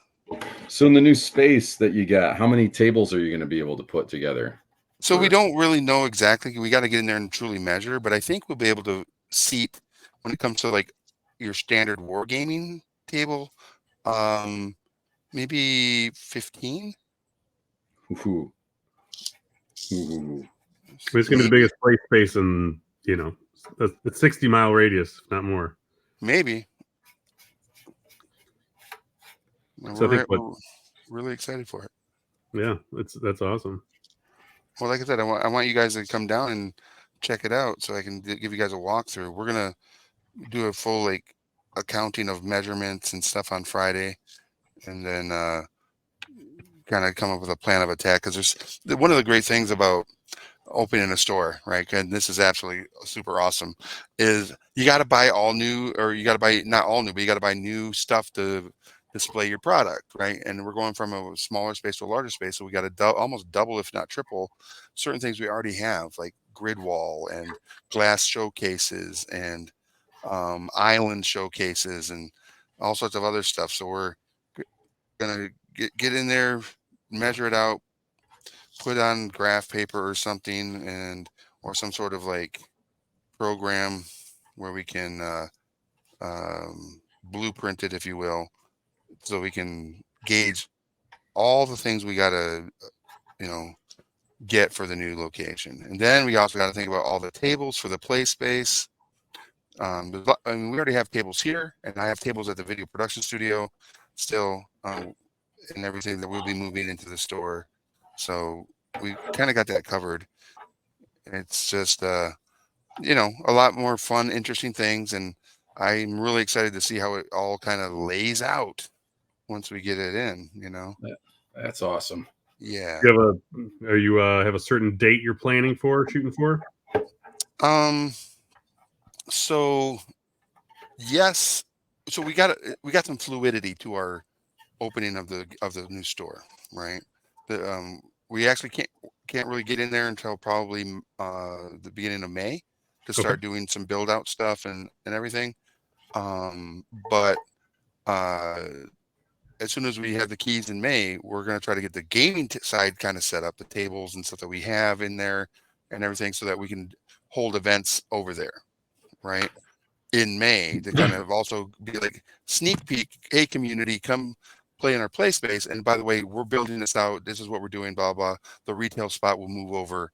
So in the new space that you got, how many tables are you going to be able to put together? So we don't really know exactly. We got to get in there and truly measure, but I think we'll be able to seat when it comes to like your standard wargaming table, um, maybe 15, Ooh. Ooh. It's going to be the maybe, biggest play space in, a 60-mile radius, if not more. maybe. So I think We're really excited for it. yeah, that's awesome. Well, like I said, I want you guys to come down and check it out so I can give you guys a walkthrough. We're gonna do a full like accounting of measurements and stuff on Friday, and then kind of come up with a plan of attack. Because there's one of the great things about opening a store, right? And this is absolutely super awesome. Is you got to buy all new, or you got to buy not all new, but you got to buy new stuff to display your product, right? And we're going from a smaller space to a larger space, so we got to almost double, if not triple, certain things we already have, like grid wall and glass showcases and island showcases and all sorts of other stuff. So we're gonna get in there, measure it out, put on graph paper or something, and or some sort of like program where we can blueprint it, if you will, so we can gauge all the things we gotta, you know, get for the new location. And then we also got to think about all the tables for the play space. I mean, we already have tables here, and I have tables at the video production studio still, and everything that we'll be moving into the store. So we kind of got that covered. It's just, a lot more fun, interesting things, and I'm really excited to see how it all kind of lays out once we get it in. That's awesome. Yeah. You have a certain date you're planning for, shooting for? So yes, so we got some fluidity to our opening of the new store, right? We actually can't really get in there until probably the beginning of May to start doing some build out stuff and everything. But as soon as we have the keys in May, we're going to try to get the gaming side kind of set up, the tables and stuff that we have in there and everything, so that we can hold events over there, right? In May to kind of also be like sneak peek, hey community, come play in our play space. And by the way, we're building this out. This is what we're doing, blah, blah. The retail spot will move over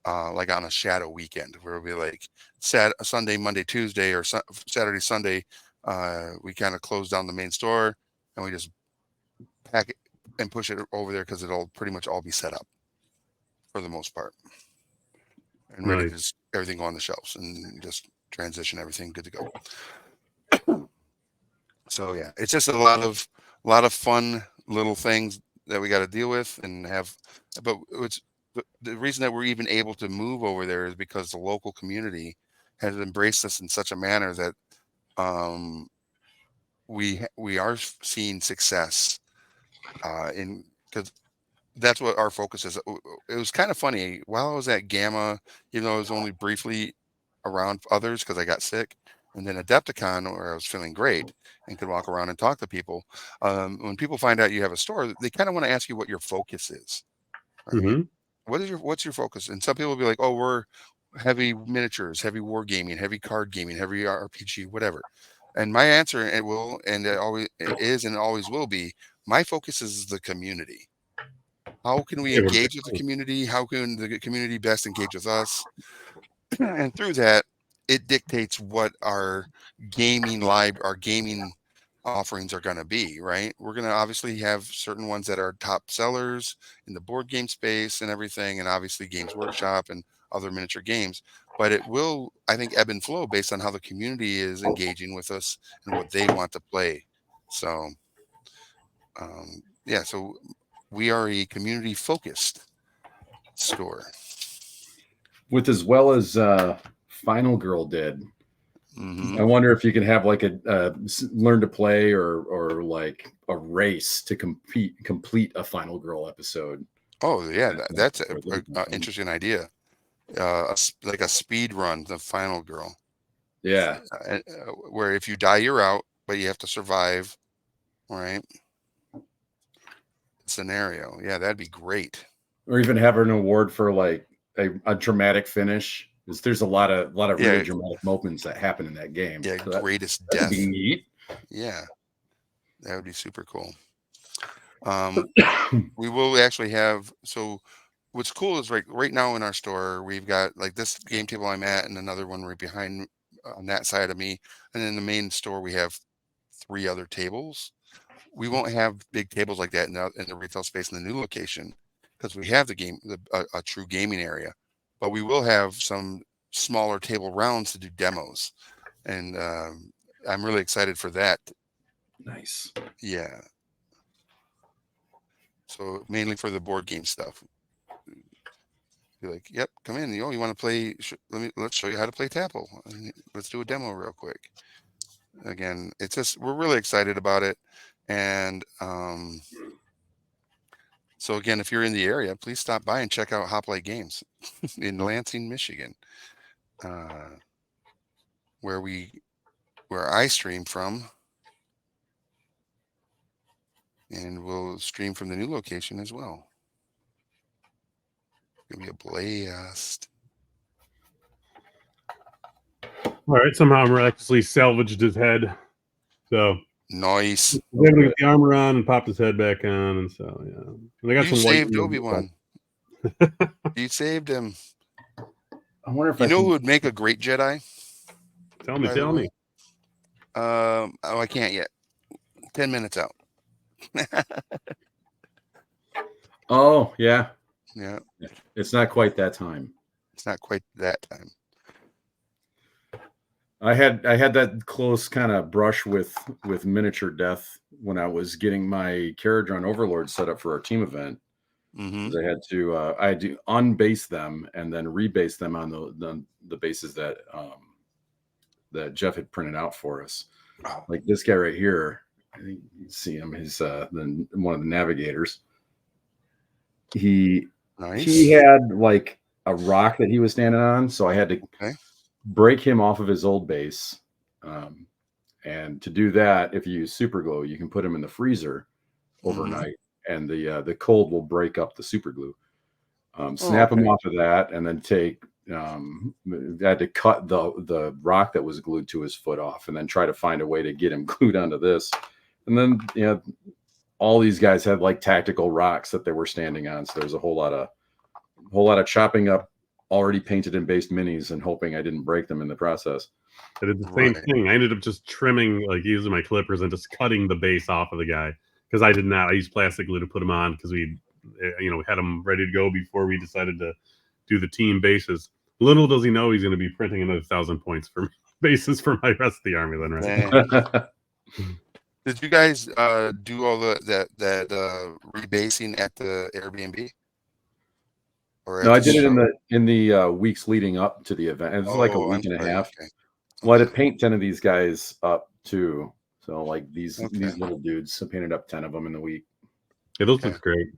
like on a shadow weekend where it'll be like Sunday, Monday, Tuesday, or Saturday, Sunday. We kind of close down the main store and we just pack it and push it over there because it'll pretty much all be set up for the most part and ready to just everything go on the shelves and just transition everything good to go. So yeah, it's just a lot of fun little things that we got to deal with and have. But it's the reason that we're even able to move over there is because the local community has embraced us in such a manner that we are seeing success in, because that's what our focus is. It was kind of funny while I was at Gamma, even though I was only briefly around others because I got sick, and then Adepticon where I was feeling great and could walk around and talk to people. When people find out you have a store, they kind of want to ask you what your focus is, right? Mm-hmm. What's your focus? And some people will be like, oh, we're heavy miniatures, heavy war gaming, heavy card gaming, heavy RPG, whatever. And my answer, it is and always will be, my focus is the community. How can we engage with the community? How can the community best engage with us? And through that, it dictates what our our gaming offerings are going to be, right? We're going to obviously have certain ones that are top sellers in the board game space and everything, and obviously Games Workshop and other miniature games. But it will, I think, ebb and flow based on how the community is engaging with us and what they want to play. So, yeah, so we are a community focused store. With as well as Final Girl did. Mm-hmm. I wonder if you can have like a learn to play or like a race to complete a Final Girl episode. Oh yeah, that's an interesting idea. Like a speed run, the Final Girl. Yeah, where if you die, you're out, but you have to survive. Right. Scenario. Yeah, that'd be great. Or even have an award for like a dramatic finish. Because there's a lot of really dramatic moments that happen in that game. Yeah, so greatest death. Be neat. Yeah, that would be super cool. We will actually have, so what's cool is right now in our store we've got like this game table I'm at and another one right behind on that side of me, and in the main store we have 3 other tables. We won't have big tables like that in the retail space in the new location because we have a true gaming area, but we will have some smaller table rounds to do demos, and I'm really excited for that. Nice. Yeah. So mainly for the board game stuff. Be like, yep, come in. You want to play? Let's show you how to play Tapple. Let's do a demo real quick. Again, it's just we're really excited about it, and So again, if you're in the area, please stop by and check out Hoplite Games in Lansing, Michigan, uh, where I stream from, and we'll stream from the new location as well. It'll be a blast. All right, somehow miraculously salvaged his head. So Nice. he was able to get the armor on and popped his head back on, and so yeah. And I got You some white. saved Obi-Wan. You saved him. I wonder if You know who would make a great Jedi? Tell me. Oh, I can't yet. 10 minutes out. Oh, yeah. Yeah. It's not quite that time. It's not quite that time. I had that close kind of brush with miniature death when I was getting my carriage on Overlord set up for our team event. Mm-hmm. I had to unbase them and then rebase them on the bases that that Jeff had printed out for us. Oh. Like this guy right here, I think you see him. He's one of the navigators. He had like a rock that he was standing on, so I had to break him off of his old base. And to do that, if you use super glue, you can put him in the freezer overnight, and the cold will break up the super glue. Snap him off of that, and then take. I had to cut the rock that was glued to his foot off, and then try to find a way to get him glued onto this. And then all these guys had like tactical rocks that they were standing on, so there's a whole lot of chopping up already painted and based minis and hoping I didn't break them in the process. I did the same thing. I ended up just trimming, like using my clippers and just cutting the base off of the guy, because I did not. I used plastic glue to put him on because we had him ready to go before we decided to do the team bases. Little does he know he's going to be printing another 1,000 points for bases for my rest of the army then, right? Did you guys do all that rebasing at the Airbnb? No, I did it in the weeks leading up to the event. It was like a week and a half. Okay. Well, I had to paint 10 of these guys up too. So like these little dudes, I painted up 10 of them in the week. Yeah, those look great.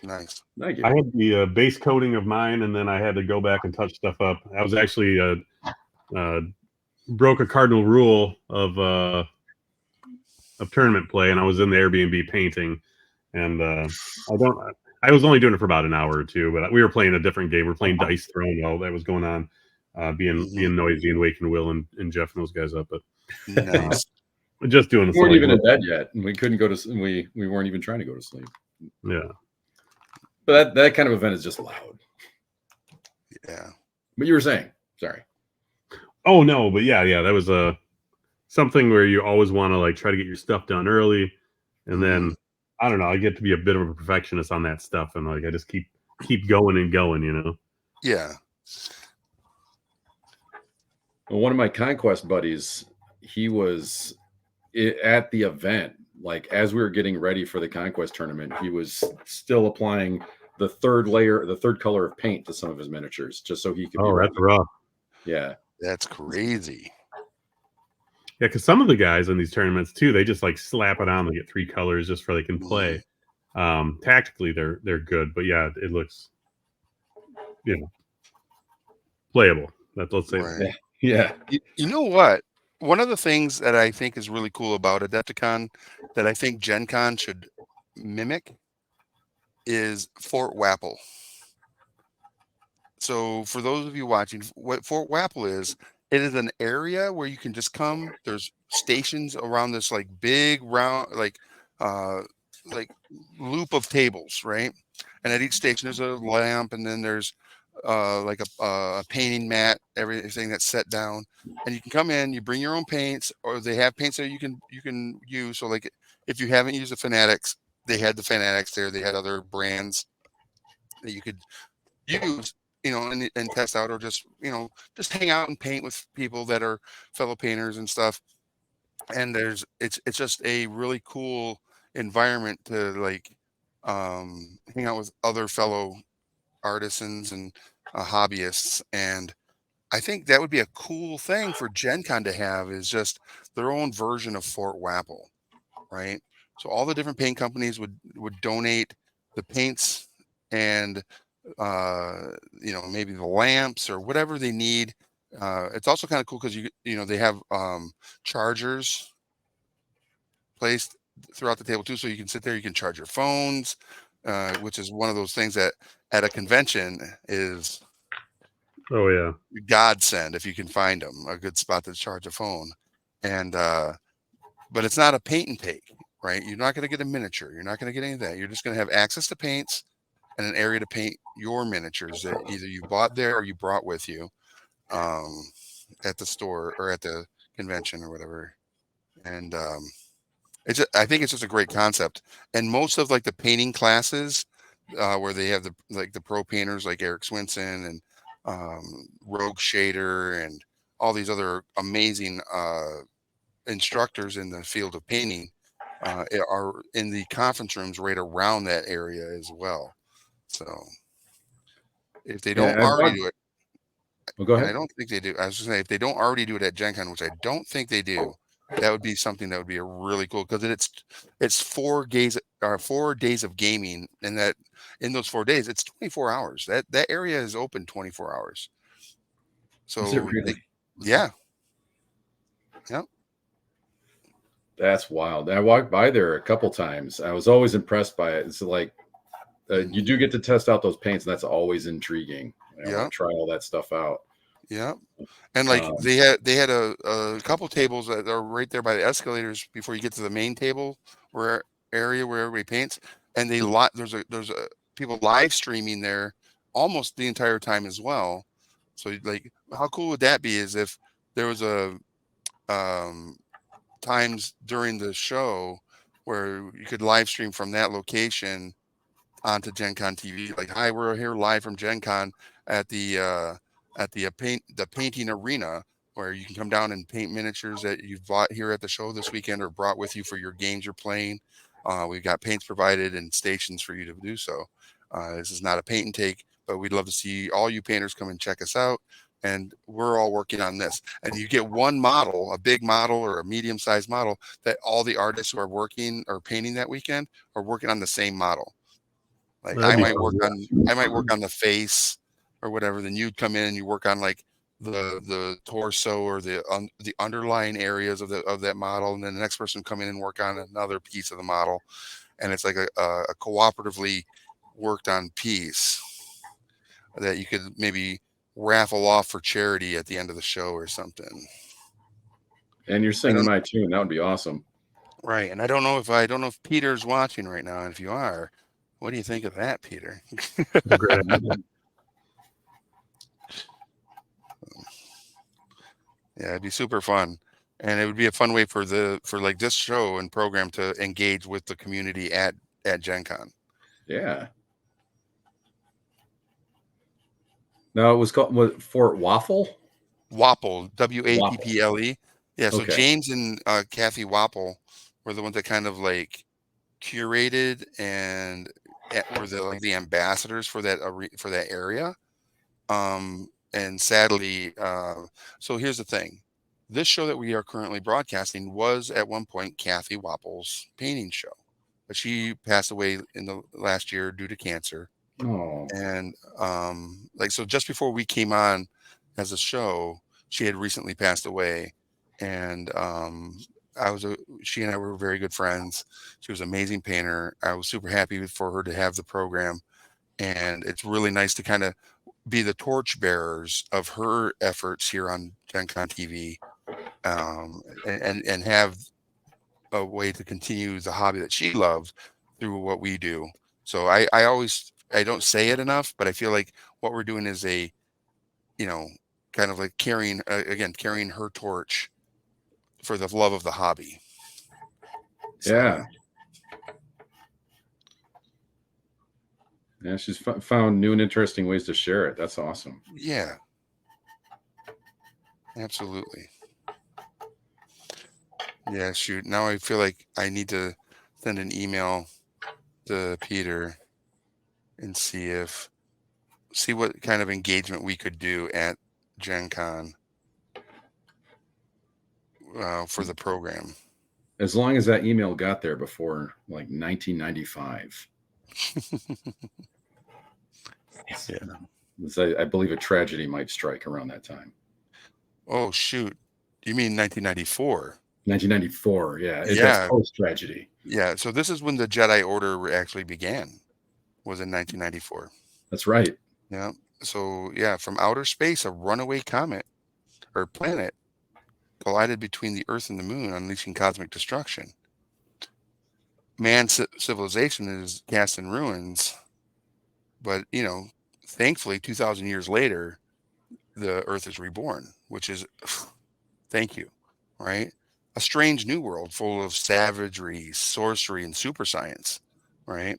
Nice. Thank you. I had the base coating of mine, and then I had to go back and touch stuff up. I was actually broke a cardinal rule of tournament play, and I was in the Airbnb painting, and I was only doing it for about an hour or two, but we were playing a different game. We were playing Dice Throne while that was going on, being noisy and waking Will and Jeff and those guys up. But nice. Just doing. We weren't even in bed yet, and we couldn't go to. We weren't even trying to go to sleep. Yeah. But that kind of event is just loud. Yeah. But you were saying, sorry. Oh no, but yeah, that was something where you always want to like try to get your stuff done early, and then I don't know, I get to be a bit of a perfectionist on that stuff, and like I just keep going and going, Yeah. Well, one of my conquest buddies, he was at the event, like as we were getting ready for the conquest tournament, he was still applying the third color of paint to some of his miniatures, just so he could. Oh, that's rough. Yeah, that's crazy. Yeah, because some of the guys in these tournaments too, they just like slap it on. They get 3 colors just for they can play. Tactically, they're good, but yeah, it looks, playable. Let's say. Right. Yeah. You know what? One of the things that I think is really cool about Adepticon that I think Gen Con should mimic is Fort Wapple. So for those of you watching, what Fort Wapple is, it is an area where you can just come. There's stations around this like big round, like loop of tables, right? And at each station there's a lamp, and then there's like a painting mat, everything that's set down, and you can come in, you bring your own paints, or they have paints that you can use. So like if you haven't used the Fanatics, they had the Fanatics there. They had other brands that you could use, and test out, or just hang out and paint with people that are fellow painters and stuff. And it's just a really cool environment to like hang out with other fellow artisans and hobbyists. And I think that would be a cool thing for Gen Con to have, is just their own version of Fort Wapple, right? So all the different paint companies would donate the paints and maybe the lamps or whatever they need. It's also kind of cool because they have chargers placed throughout the table too, so you can sit there, you can charge your phones, which is one of those things that at a convention is Oh yeah. godsend if you can find them a good spot to charge a phone. And but it's not a paint and take, right? You're not going to get a miniature, you're not going to get any of that. You're just going to have access to paints and an area to paint your miniatures that either you bought there or you brought with you um, at the store or at the convention or whatever. And I think it's just a great concept. And most of like the painting classes where they have the pro painters like Eric Swinson and Rogue Shader and all these other amazing instructors in the field of painting are in the conference rooms right around that area as well. So if they don't Yeah, already do it, well, go and I ahead. don't think they do, I was just saying if they don't already do it at Gen Con, which I don't think they do, that would be something that would be a really cool because it's 4 days of gaming, and that in those 4 days it's 24 hours. That area is open 24 hours. Is it So really? yeah, yeah. That's wild. I walked by there a couple times. I was always impressed by it. It's like you do get to test out those paints, and that's always intriguing. I want Yeah, to try all that stuff out. yeah. And like Um, they had a couple tables that are right there by the escalators before you get to the main table where area where everybody paints, and there's a people live streaming there almost the entire time as well. So like, how cool would that be? Is if there was a um, times during the show where you could live stream from that location onto Gen Con TV. Like, hi, we're here live from Gen Con at the painting arena where you can come down and paint miniatures that you've bought here at the show this weekend or brought with you for your games you're playing. We've got paints provided and stations for you to do so. This is not a paint and take, but we'd love to see all you painters come and check us out. And we're all working on this. And you get one model, a big model or a medium sized model that all the artists who are working or painting that weekend are working on the same model. Like That'd I be might fun. work on I might work on the face or whatever. Then you'd come in and you work on like the torso or the underlying areas of that model, and then the next person come in and work on another piece of the model, and it's like a cooperatively worked on piece that you could maybe raffle off for charity at the end of the show or something. and you're I singing don't my tune. That would be awesome. right, and I don't know if Peter's watching right now, and if you are, what do you think of that, Peter? That's a great idea. Yeah, it'd be super fun. And it would be a fun way for like this show and program to engage with the community at Gen Con. Yeah. No, it was called Fort Waffle. Wapple, Waffle. Wapple. Yeah, so Okay. James and Kathy Wapple were the ones that kind of like curated and were the ambassadors for for that area. And sadly, so here's the thing. This show that we are currently broadcasting was at one point Kathy Wapple's painting show, but she passed away in the last year due to cancer. Oh, And like so, just before we came on as a show, she had recently passed away, and she and I were very good friends. She was an amazing painter. I was super happy for her to have the program, and it's really nice to kind of be the torch bearers of her efforts here on Gen Con TV, and have a way to continue the hobby that she loved through what we do. So I don't say it enough, but I feel like what we're doing is you know, kind of like carrying her torch for the love of the hobby. So yeah. Yeah, she's found new and interesting ways to share it. That's awesome. yeah, absolutely. Yeah, shoot. Now I feel like I need to send an email to Peter and see what kind of engagement we could do at Gen Con for the program. As long as that email got there before like 1995. Yeah. I believe a tragedy might strike around that time. Oh shoot, you mean 1994? 1994. Yeah, that's Yeah, post tragedy. yeah. So this is when the Jedi Order actually began. Was in 1994. That's right. Yeah. So yeah, from outer space, a runaway comet or planet collided between the Earth and the Moon, unleashing cosmic destruction. Man's civilization is cast in ruins, but thankfully, 2,000 years later, the Earth is reborn, which is thank you, right? A strange new world full of savagery, sorcery, and super science, right?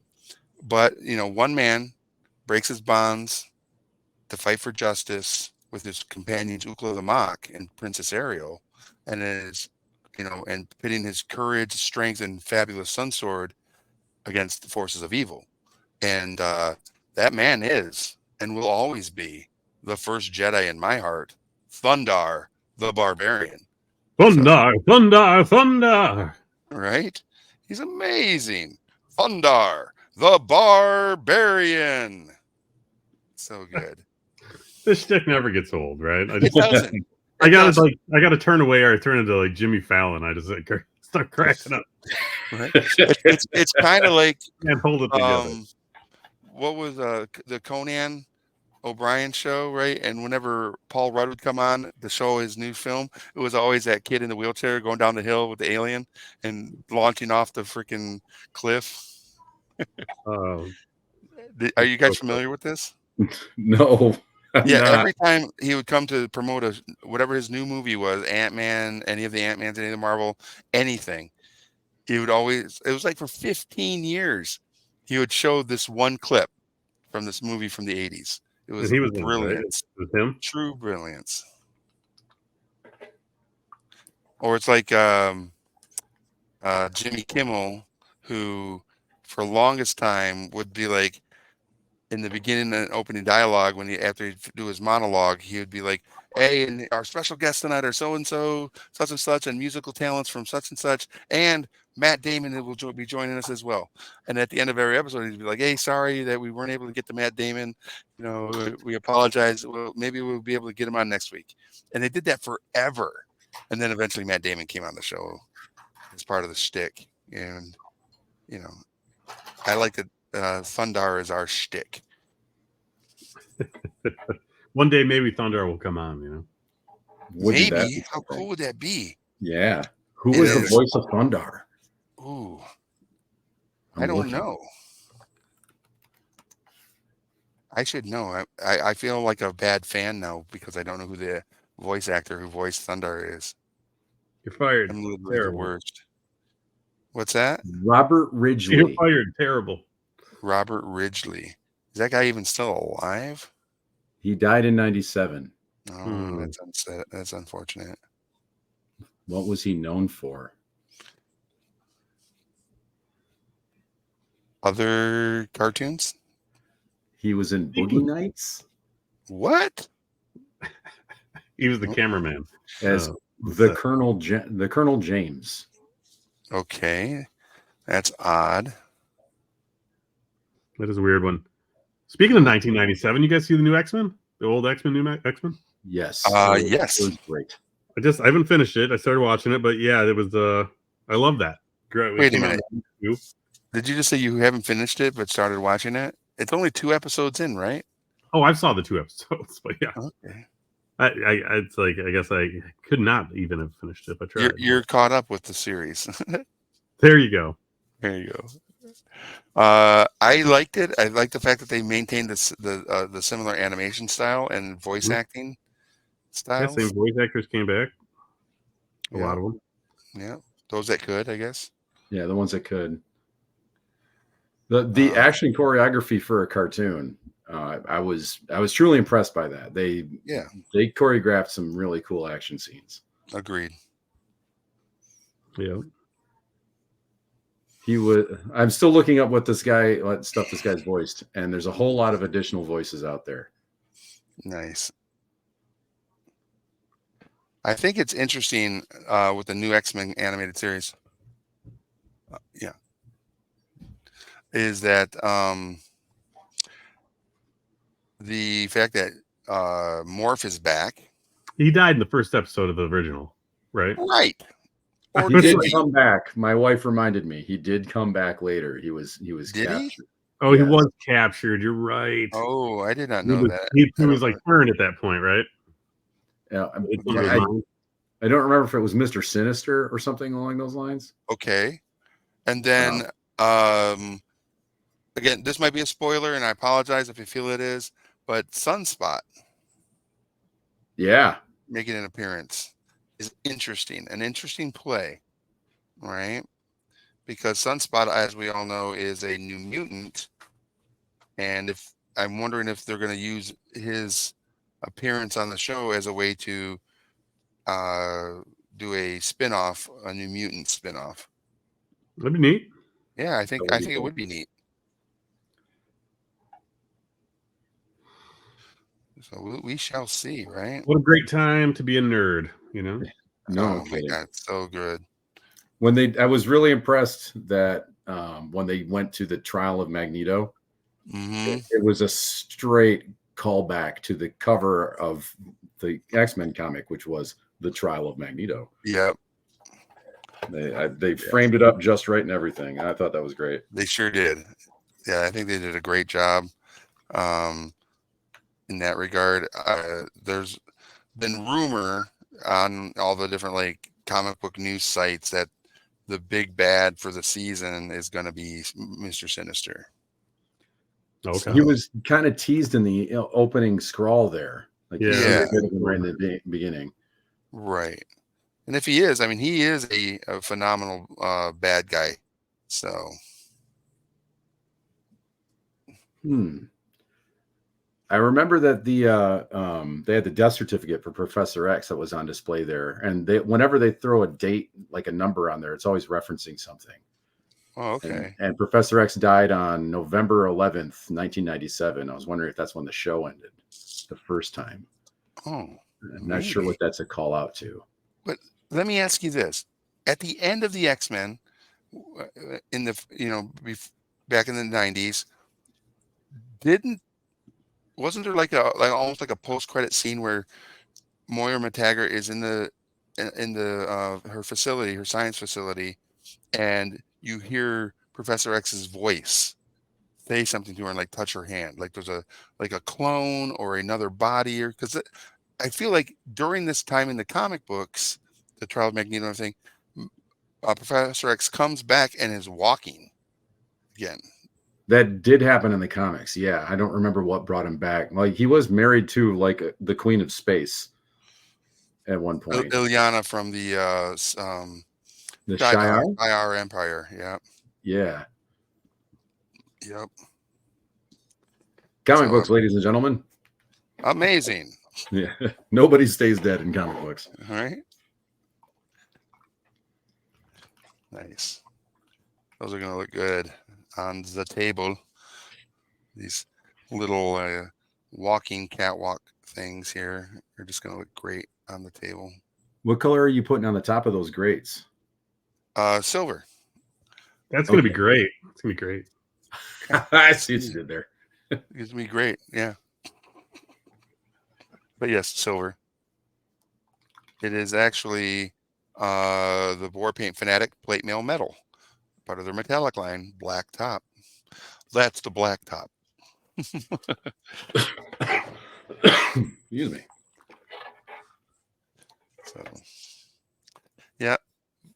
But one man breaks his bonds to fight for justice with his companions Ukla the Mock and Princess Ariel, and and pitting his courage, strength, and fabulous sun sword against the forces of evil. And that man is and will always be the first Jedi in my heart, Thundar the Barbarian. So, Thunder, thunder, thunder. right? He's amazing. Thundar the Barbarian. So good. This shtick never gets old, right? It doesn't. I gotta turn away or I turn into like Jimmy Fallon. I just start cracking up. Right. It's kind of like Can't hold it together. what was the Conan O'Brien show, right? And whenever Paul Rudd would come on to show his new film, it was always that kid in the wheelchair going down the hill with the alien and launching off the freaking cliff. Oh, Are you guys familiar with this? No, I'm Yeah, not. every time he would come to promote whatever his new movie was, Ant-Man, any of the Ant-Mans, any of the Marvel, anything, he would always, it was like for 15 years, he would show this one clip from this movie from the 80s. It and was he was in it, right? brilliance, It was him. true brilliance. Or it's like Jimmy Kimmel, who for longest time would be like, in the beginning and opening dialogue, after he'd do his monologue, he would be like, "Hey, and our special guests tonight are so and so, such and such, and musical talents from such and such, and Matt Damon will be joining us as well." And at the end of every episode, he'd be like, "Hey, sorry that we weren't able to get to Matt Damon. We apologize. Well, maybe we'll be able to get him on next week." And they did that forever, and then eventually Matt Damon came on the show as part of the shtick, and you know, I like that. Thundar is our shtick. One day, maybe Thunder will come on. Wouldn't that Maybe. be How something? cool would that be? Yeah. Who It was the is. voice of Thundar? Ooh, I'm I don't looking. know. I should know. I feel like a bad fan now because I don't know who the voice actor who voiced Thundar is. You're fired. I'm literally the Terrible. worst. What's that? Robert You're Ridgely. fired. Terrible. Robert Ridgely. Is that guy even still alive? He died in 97. Oh, that's unfortunate. What was he known for? Other cartoons? He was in Boogie Nights What? He was the cameraman. as the Colonel James. Okay, that's odd. That is a weird one. Speaking of 1997, you guys see the new X-Men? The old X-Men, new X-Men? Yes. Yes. It was great. I haven't finished it. I started watching it, but yeah, it was I love that. Great. Wait a minute. Did you just say you haven't finished it but started watching it? It's only 2 episodes in, right? Oh, I've saw the 2 episodes, but yeah. Okay. It's like I guess I could not even have finished it, but You're caught up with the series. There you go. There you go. I liked it. I like the fact that they maintained the similar animation style and voice acting Yeah, styles. same voice actors came back. A lot of them. Yeah, those that could, I guess. Yeah, the ones that could. The action choreography for a cartoon, I was truly impressed by that. They choreographed some really cool action scenes. Agreed. Yeah. I'm still looking up what this guy's voiced, and there's a whole lot of additional voices out there. Nice. I think it's interesting with the new X-Men animated series. Yeah. is that the fact that Morph is back. He died in the first episode of the original, right? Right. Or He did did he? come back. My wife reminded me. He did come back later. He was Did he? captured. Oh, he Yes. was captured. You're right. Oh, I did not He know was, that. he I was don't like know. turned at that point, right? Yeah, It's Okay. under his mind. I don't remember if it was Mr. Sinister or something along those lines. Okay. And then um again, this might be a spoiler, and I apologize if you feel it is, but Sunspot Yeah. making an appearance is interesting, an interesting play, right? Because Sunspot, as we all know, is a new mutant, and if I'm wondering if they're going to use his appearance on the show as a way to uh, do a spin-off, a New Mutant spin-off. That'd be neat. Yeah, I That think would I be think it cool. would be neat. So we shall see, right? What a great time to be a nerd, you know? No Oh my kidding. God, so good. I was really impressed that when they went to the trial of Magneto, Hmm. it was a straight callback to the cover of the X-Men comic, which was the trial of Magneto. Yep, They framed it up just right and everything. I thought that was great. they sure did. Yeah, I think they did a great job um, in that regard. There's been rumor on all the different like comic book news sites that the big bad for the season is going to be Mr. Sinister. Okay. He was kind of teased in the opening scrawl there. Like you see Yeah. a bit of him right in the beginning. Right. And if he is, I mean, he is a phenomenal bad guy. So, I remember that they had the death certificate for Professor X that was on display there, and whenever they throw a date like a number on there, it's always referencing something. oh, okay. And Professor X died on November 11th, 1997. I was wondering if that's when the show ended the first time. Oh, I'm not sure what that's a call out to. But let me ask you this: at the end of the X-Men, in the back in the '90s, wasn't there like almost like a post-credit scene where Moira McTaggart is in the her facility, her science facility, and you hear Professor X's voice say something to her and like touch her hand, like there's a clone or another body, or because I feel like during this time in the comic books, the trial of Magneto and everything, Professor X comes back and is walking again. That did happen in the comics. Yeah, I don't remember what brought him back. Like he was married to like the Queen of Space at one point. Ilyana from the The Shi'ar? Shi'ar Empire. Yeah. Yeah. Yep. Comic books, ladies and gentlemen. Amazing. Yeah. Nobody stays dead in comic books. All right. Nice. Those are going to look good on the table. These little walking catwalk things here are just going to look great on the table. What color are you putting on the top of those grates? Silver. That's going to be great. It's going to be great. I see what you did there. It's going to be great. Yeah. But yes, silver. It is actually the War Paint Fanatic Plate Mail Metal, part of their metallic line, black top. That's the black top. Excuse me. So, yeah,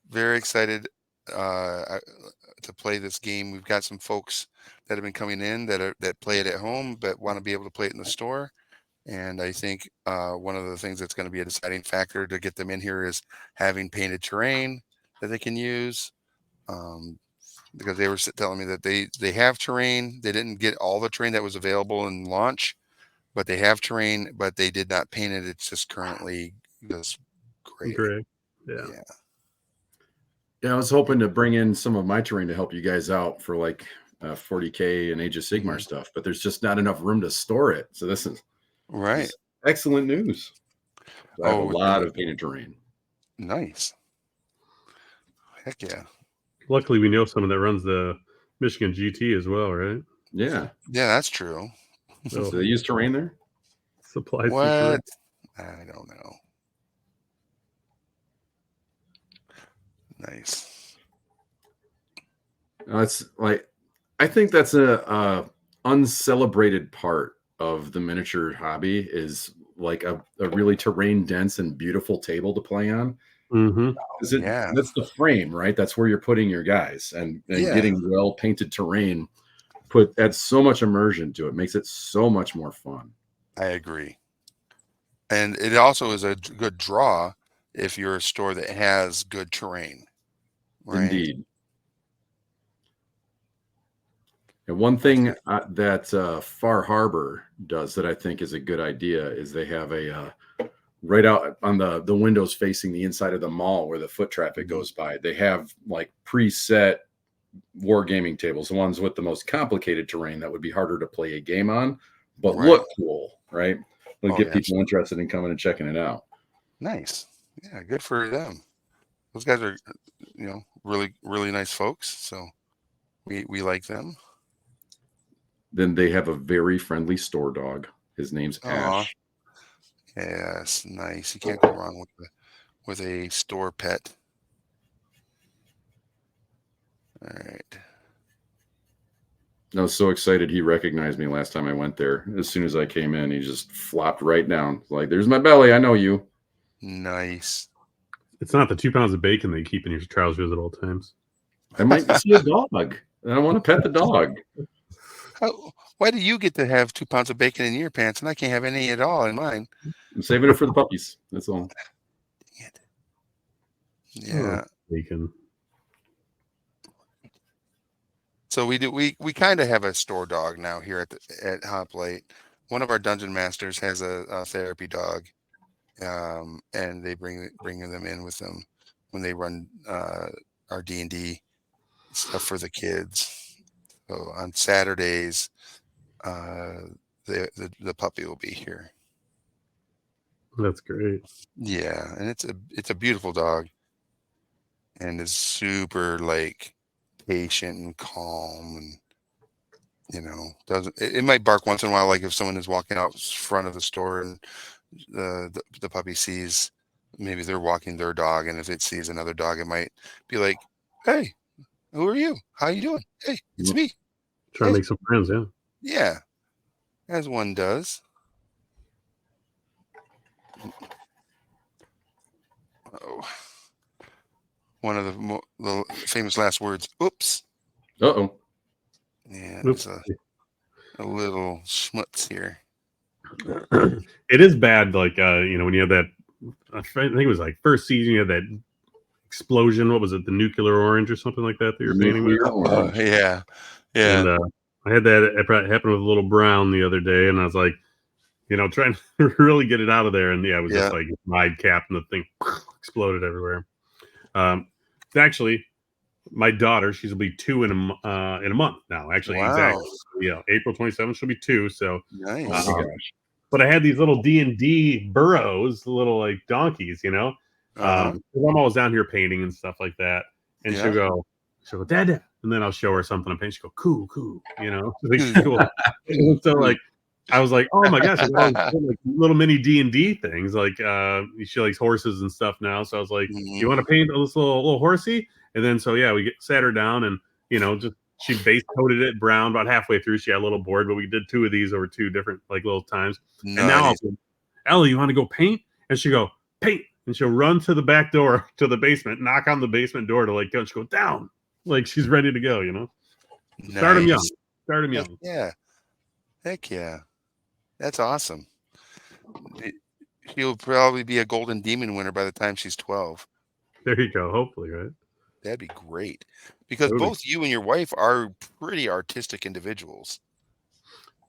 very excited to play this game. We've got some folks that have been coming in that play it at home, but want to be able to play it in the store. And I think one of the things that's going to be a deciding factor to get them in here is having painted terrain that they can use. Because they were telling me that they have terrain. They didn't get all the terrain that was available in launch, but they have terrain, but they did not paint it. It's just currently just gray. Great. Yeah. Yeah, I was hoping to bring in some of my terrain to help you guys out for like 40K and Age of Sigmar stuff, but there's just not enough room to store it. So this is Right. excellent news. So I have a lot of painted terrain. Nice. Heck yeah. Luckily, we know someone that runs the Michigan GT as well, right? Yeah. Yeah, that's true. So they use terrain there? Supply through What? terrain. I don't know. Nice. It's like, I think that's a uncelebrated part of the miniature hobby, is like a really terrain dense and beautiful table to play on. Mm-hmm. Yeah. That's the frame, right? That's where you're putting your guys, and Yeah. getting well painted terrain adds so much immersion to it, makes it so much more fun. I agree. And it also is a good draw if you're a store that has good terrain, right? Indeed. And one thing that Far Harbor does that I think is a good idea is they have a right out on the windows facing the inside of the mall where the foot traffic goes by. They have like preset wargaming tables, the ones with the most complicated terrain that would be harder to play a game on, but Right. look cool, right? It'll Oh, get yeah, people interested in coming and checking it out. nice. Yeah, good for them. Those guys are, really, really nice folks. So we like them. Then they have a very friendly store dog. His name's Aw. Ash. Yes, nice. You can't go wrong with a store pet. All right. I was so excited he recognized me last time I went there. As soon as I came in, he just flopped right down. Like, there's my belly. I know you. Nice. It's not the 2 pounds of bacon that you keep in your trousers at all times. I might see a dog, and I want to pet the dog. Why do you get to have 2 pounds of bacon in your pants and I can't have any at all in mine? I'm saving it for the puppies. That's all. Dang it. Yeah. Oh, bacon. So we kind of have a store dog now here at Hoplite. One of our dungeon masters has a therapy dog, and they bring them in with them when they run our D&D stuff for the kids. So on Saturdays, the puppy will be here. That's great. Yeah, and it's a beautiful dog, and is super like patient and calm, and doesn't it might bark once in a while, like if someone is walking out front of the store and the puppy sees maybe they're walking their dog, and if it sees another dog, it might be like, "Hey, who are you? How you doing? Hey, it's me." Trying to make some friends, yeah. Yeah, as one does. Oh, one of the famous last words. Oops. Uh-oh. Yeah, Oops. there's a little schmutz here. It is bad, like when you have that. I think it was like first season. You had that explosion. What was it? The nuclear orange or something like that you're painting with. Yeah. And I had that happen with a little brown the other day, and I was like, trying to really get it out of there, and it was just like my cap, and the thing exploded everywhere. It's actually my daughter. She'll be 2 in a month now. Actually, Wow. exactly. Yeah, April 27th she'll be 2. So Nice. Oh my gosh. But I had these little D&D burros, little like donkeys, Uh-huh. I'm always down here painting and stuff like that. And she'll go, Dad, and then I'll show her something I'm painting. She'll go, cool, like, cool. And so like, I was like, oh my gosh, I got all these like little mini D&D things. Like she likes horses and stuff now. So I was like, you want to paint this little horsey? And then so yeah, we sat her down and just she base coated it brown. About halfway through, she got a little bored, but we did 2 of these over 2 different like little times. Nice. And now I'll say, Ellie, you want to go paint? And she'll go, paint. And she'll run to the back door to the basement, knock on the basement door to like go. And she'll go down. Like she's ready to go, Nice. Start them young. Start them young. Heck yeah. That's awesome. She'll probably be a golden demon winner by the time she's 12. There you go. Hopefully, right? That'd be great. Because both you and your wife are pretty artistic individuals.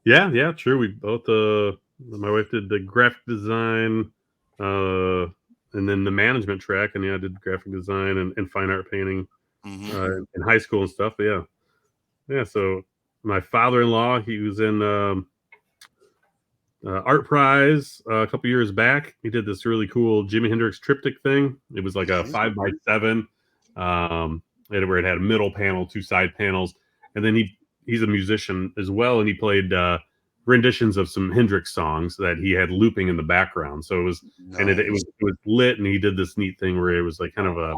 Yeah, true. We both my wife did the graphic design, and then the management track, and I did graphic design and fine art painting in high school and stuff. But yeah. So my father-in-law, he was in Art Prize a couple years back. He did this really cool Jimi Hendrix triptych thing. It was like a 5x7, where it had a middle panel, 2 side panels, and then he's a musician as well, and he played renditions of some Hendrix songs that he had looping in the background. So it was, and it Nice. was lit, and he did this neat thing where it was like kind of a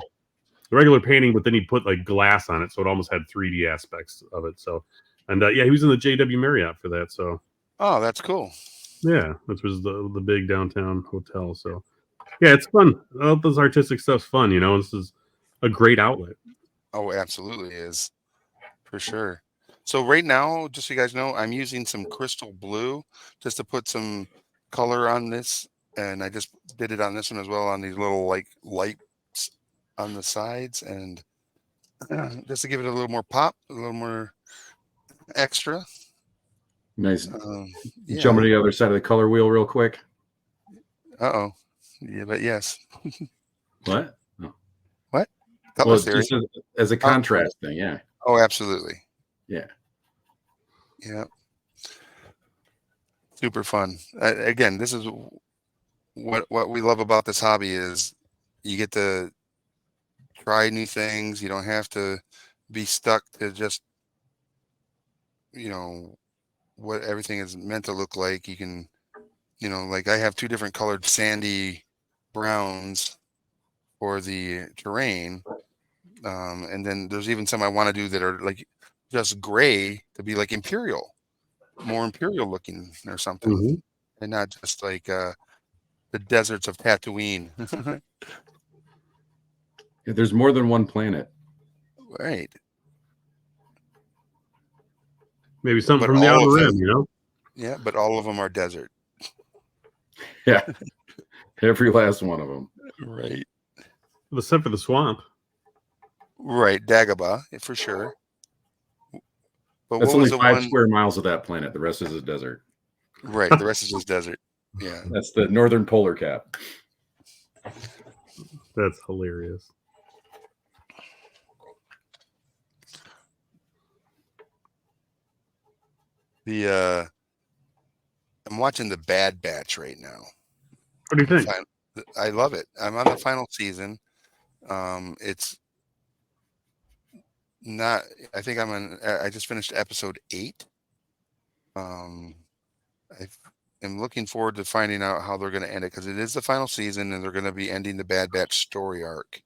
regular painting, but then he put like glass on it, so it almost had 3D aspects of it. So, and yeah, he was in the JW Marriott for that. So Oh, that's cool. yeah, which was the big downtown hotel. So yeah, it's fun. All this artistic stuff's fun. This is a great outlet. Oh, absolutely is, for sure. So right now, just so you guys know, I'm using some crystal blue just to put some color on this, and I just did it on this one as well on these little like lights on the sides, and just to give it a little more pop, a little more extra. Nice. Yeah. Jumping to the other side of the color wheel real quick. Uh-oh. Yeah, but yes. What? Oh. What? Color Well, theory. just as a contrast thing, yeah. Oh, absolutely. Yeah. Yeah. Super fun. Again, this is what we love about this hobby is you get to try new things. You don't have to be stuck to just, what everything is meant to look like. You can, like I have two different colored sandy browns for the terrain. And then there's even some I want to do that are like just gray to be like more imperial looking or something, Mm-hmm. and not just like the deserts of Tatooine. There's more than one planet. Right. Maybe something But from the all outer of rim, them, yeah, but all of them are desert. Yeah. Every last one of them. Right. Except for the swamp. Right. Dagobah, for sure. But That's what only was the 5 one? square miles of that planet. The rest is a desert. Right. The rest is just desert. Yeah. That's the northern polar cap. That's hilarious. I'm watching the Bad Batch right now. What do you think? I love it. I'm on the final season. It's not. I think I just finished episode 8. I am looking forward to finding out how they're going to end it because it is the final season and they're going to be ending the Bad Batch story arc.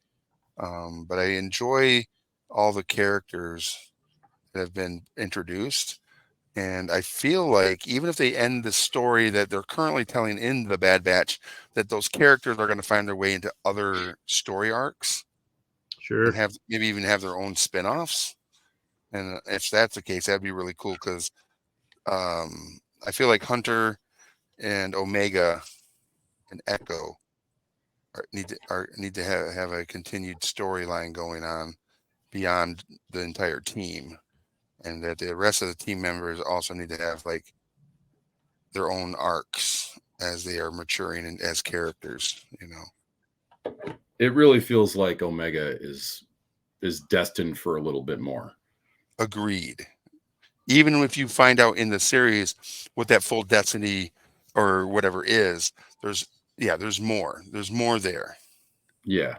But I enjoy all the characters that have been introduced. And I feel like even if they end the story that they're currently telling in the Bad Batch, that those characters are going to find their way into other story arcs Sure. and maybe even have their own spin-offs. And if that's the case, that'd be really cool because I feel like Hunter and Omega and Echo need to have a continued storyline going on beyond the entire team, and that the rest of the team members also need to have like their own arcs as they are maturing and as characters. It really feels like Omega is destined for a little bit more. Agreed. Even if you find out in the series what that full destiny or whatever is, there's more. There's more there. Yeah.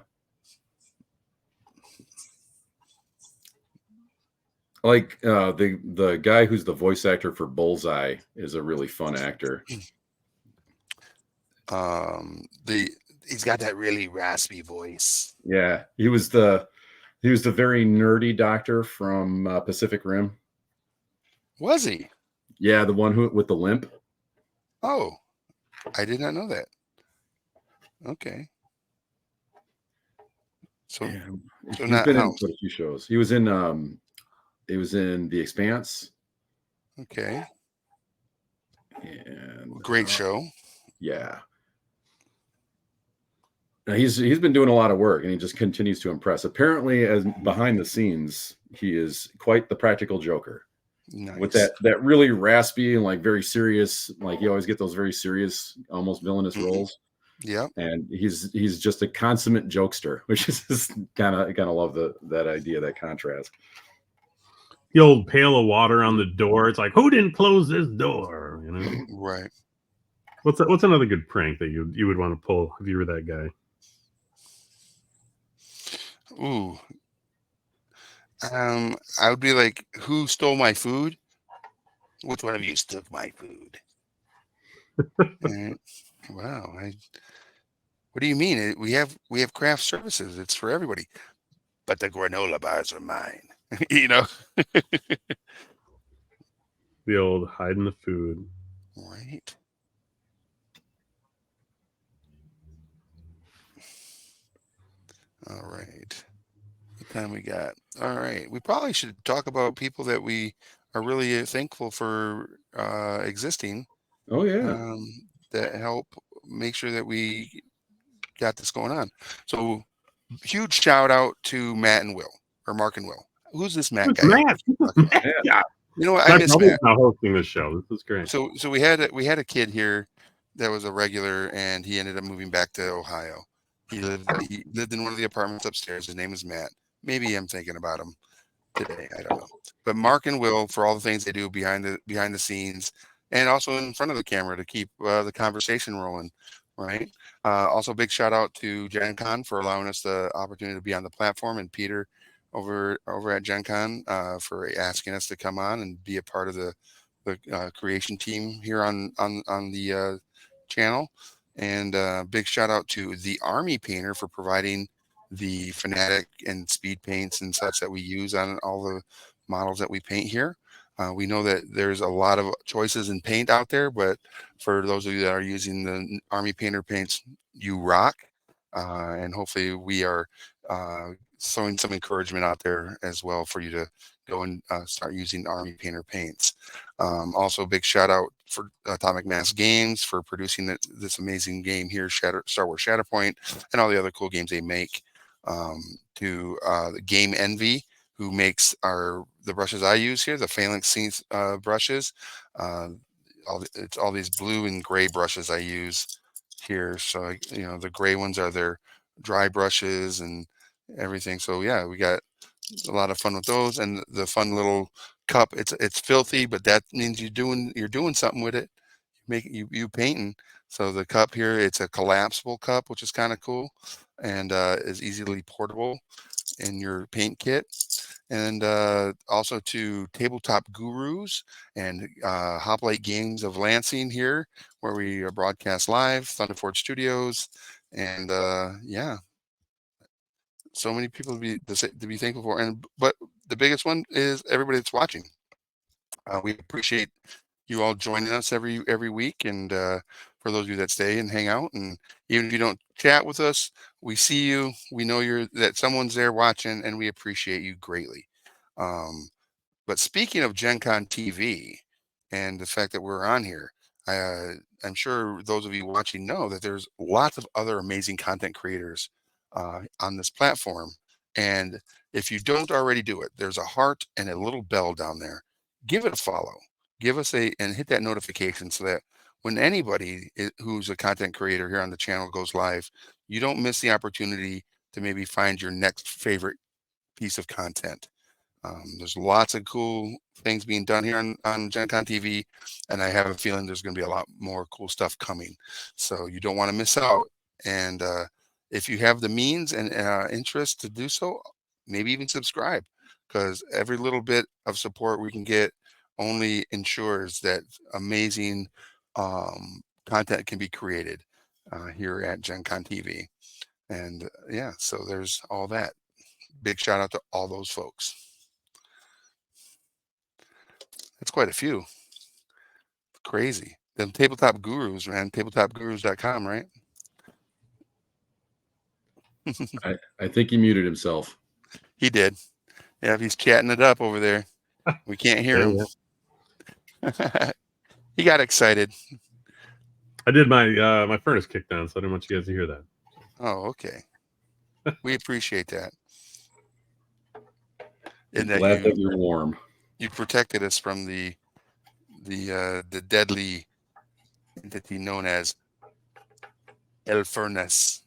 Like the guy who's the voice actor for Bullseye is a really fun actor. He's got that really raspy voice. Yeah, he was the very nerdy doctor from Pacific Rim. Was he? Yeah, the one who with the limp. Oh, I did not know that. Okay. So, Yeah. so He's been in quite a few shows. He was in The Expanse. Okay. And great show. Yeah. Now he's been doing a lot of work and he just continues to impress. Apparently, as behind the scenes, he is quite the practical joker. Nice. With that really raspy and like very serious, like you always get those very serious, almost villainous roles. Yeah. And he's just a consummate jokester, which is just kind of love that idea, that contrast. The old pail of water on the door. It's like, who didn't close this door? Right. What's another good prank that you would want to pull if you were that guy? Ooh. I would be like, who stole my food? Which one of you took my food? And, wow. What do you mean? We have craft services. It's for everybody. But the granola bars are mine. you know, The old hiding the food. right? All right. What time we got? All right. We probably should talk about people that we are really thankful for existing, Oh yeah. um, that help make sure that we got this going on. So huge shout out to Matt and Will, or Mark and Will. Who's this Matt Who's guy Matt? talking about? Yeah. Yeah. You know what? I My miss brother's Matt. now hosting this show. This is great. So we had a kid here that was a regular, and he ended up moving back to Ohio. He lived in one of the apartments upstairs. His name is Matt. Maybe I'm thinking about him today. I don't know. But Mark and Will, for all the things they do behind the scenes, and also in front of the camera to keep the conversation rolling, right? Also, big shout out to Gen Con for allowing us the opportunity to be on the platform, and Peter over at Gen Con for asking us to come on and be a part of the creation team here on the channel. And big shout out to the Army Painter for providing the Fanatic and speed paints and such that we use on all the models that we paint here. We know that there's a lot of choices in paint out there, but for those of you that are using the Army Painter paints, you rock. And hopefully we are sowing some encouragement out there as well for you to go and start using Army Painter paints. Also, big shout out for Atomic Mass Games for producing this amazing game here, Star Wars Shatterpoint, and all the other cool games they make. To the Game Envy, who makes the brushes I use here, the Phalanx Synth brushes. Uh, it's all these blue and gray brushes I use here. So the gray ones are their dry brushes and everything. So yeah, we got a lot of fun with those, and the fun little cup. It's filthy, but that means you're doing something with it. You painting. So the cup here, it's a collapsible cup, which is kind of cool, and is easily portable in your paint kit. And also to Tabletop Gurus and Hoplite Games of Lansing here, where we broadcast live, Thunderford Studios, and yeah, so many people to be thankful for. And but the biggest one is everybody that's watching. We appreciate you all joining us every week, and for those of you that stay and hang out, and even if you don't chat with us, we see you. We know that someone's there watching, and we appreciate you greatly. Um, but speaking of Gen Con TV and the fact that we're on here, I'm sure those of you watching know that there's lots of other amazing content creators on this platform. And if you don't already do it, there's a heart and a little bell down there. Give it a follow. Give us and hit that notification so that when anybody who's a content creator here on the channel goes live, you don't miss the opportunity to maybe find your next favorite piece of content. There's lots of cool things being done here on Gen Con TV, and I have a feeling there's going to be a lot more cool stuff coming. So you don't want to miss out. And if you have the means and interest to do so, maybe even subscribe, because every little bit of support we can get only ensures that amazing content can be created here at Gen Con TV. And yeah, so there's all that. Big shout out to all those folks. That's quite a few. Crazy. Them tabletop gurus, man. Tabletopgurus.com, right? I think he muted himself. He did. Yeah, he's chatting it up over there. We can't hear him. He got excited. I did my furnace kick down, so I didn't want you guys to hear that. Oh, okay. We appreciate that. I'm And that glad that you're warm. you protected us from the deadly entity known as El Furnace.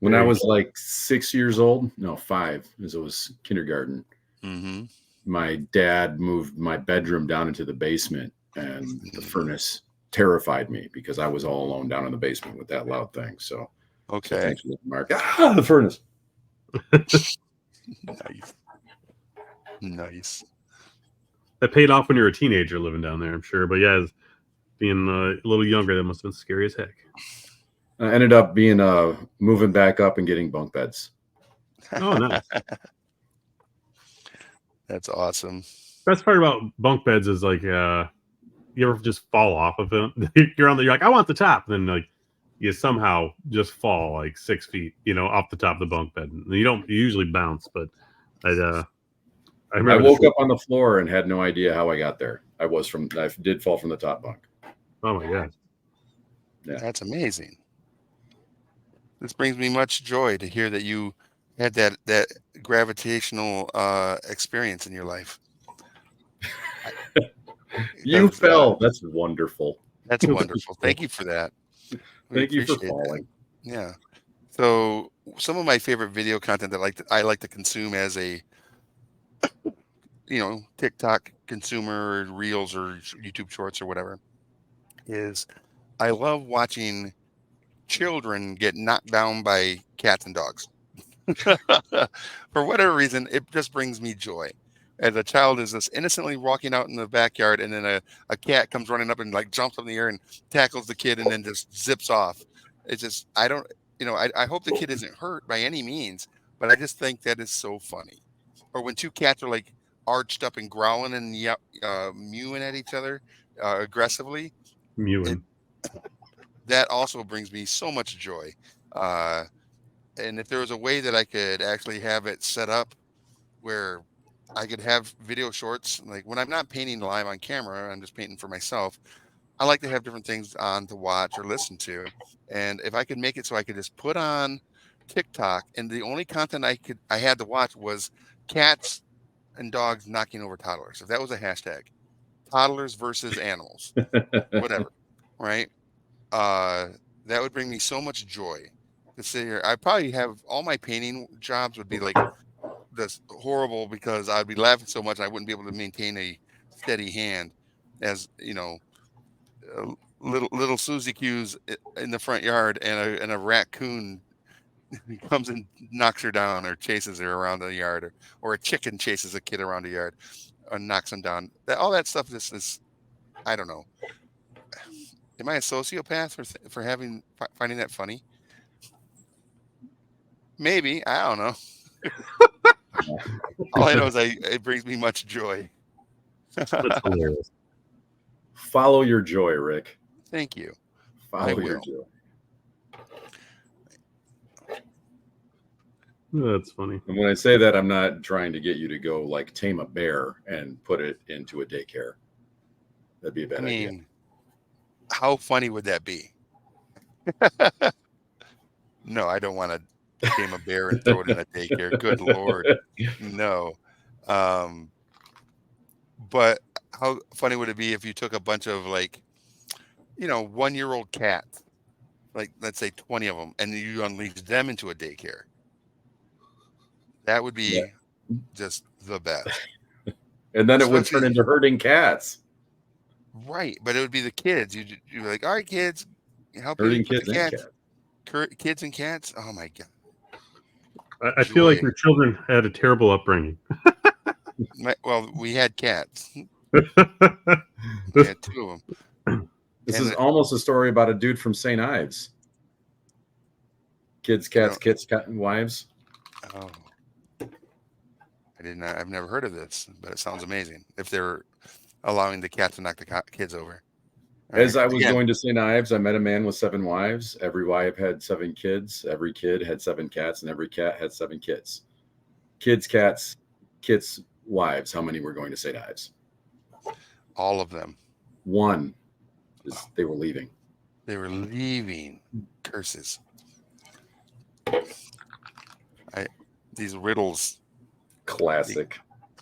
When I was like 6 years old, no, 5, as it was kindergarten, Mm-hmm. my dad moved my bedroom down into the basement, and the furnace terrified me because I was all alone down in the basement with that loud thing. So Okay. thanks for the mark. The furnace. Nice. Nice. That paid off when you were a teenager living down there, I'm sure. But yeah, being a little younger, that must have been scary as heck. I ended up being moving back up and getting bunk beds. Oh, nice. That's awesome. Best part about bunk beds is like you ever just fall off of it? You're like, I want the top, and then like you somehow just fall like 6 feet, off the top of the bunk bed. And you usually bounce, but I remember woke up on the floor and had no idea how I got there. I did fall from the top bunk. Oh my god. Yeah. That's amazing. This brings me much joy to hear that you had that gravitational experience in your life. You fell. That's wonderful. That's wonderful. Thank you for that. Thank you for appreciate falling. that. Yeah. So some of my favorite video content that I like to consume as a TikTok consumer, or Reels or YouTube Shorts or whatever, is I love watching children get knocked down by cats and dogs. For whatever reason, it just brings me joy. As a child is just innocently walking out in the backyard, and then a cat comes running up and like jumps up in the air and tackles the kid and then just zips off. It's just, I don't, I hope the kid isn't hurt by any means, but I just think that is so funny. Or when two cats are like arched up and growling and mewing at each other aggressively, it, Mewing. that also brings me so much joy. Uh, and if there was a way that I could actually have it set up where I could have video shorts, like when I'm not painting live on camera, I'm just painting for myself. I like to have different things on to watch or listen to. And if I could make it so I could just put on TikTok, and the only content I had to watch was cats and dogs knocking over toddlers. If that was a hashtag, toddlers versus animals, whatever, right? Uh, that would bring me so much joy to sit here. I probably have all my painting jobs would be like this horrible because I'd be laughing so much I wouldn't be able to maintain a steady hand, as little Susie Q's in the front yard, and a raccoon comes and knocks her down or chases her around the yard, or a chicken chases a kid around the yard or knocks him down. All that stuff is I don't know. Am I a sociopath for finding that funny? Maybe, I don't know. All I know is it brings me much joy. That's hilarious. Follow your joy, Rick. Thank you. Follow your joy. That's funny. And when I say that, I'm not trying to get you to go like tame a bear and put it into a daycare. That'd be a bad idea. How funny would that be? No, I don't want to tame a bear and throw it in a daycare. Good Lord. No. But how funny would it be if you took a bunch of 1-year-old cats, like let's say 20 of them, and you unleashed them into a daycare? That would be just the best. And then it would turn into herding cats. Right, but it would be the kids. You'd be like, all right, kids, help herding you kids the and cats. Kids and cats. Oh my god! I feel like your children had a terrible upbringing. Well, we had cats. We had 2 of them. This is almost a story about a dude from St. Ives. Kids, cats, wives. Oh, I did not. I've never heard of this, but it sounds amazing. If they're allowing the cat to knock the kids over. As I was going to St. Ives, I met a man with 7 wives. Every wife had 7 kids. Every kid had 7 cats, and every cat had 7 kids. Kids, cats, kids, wives. How many were going to St. Ives? All of them. 1. They were leaving. They were leaving. Curses. These riddles. Classic.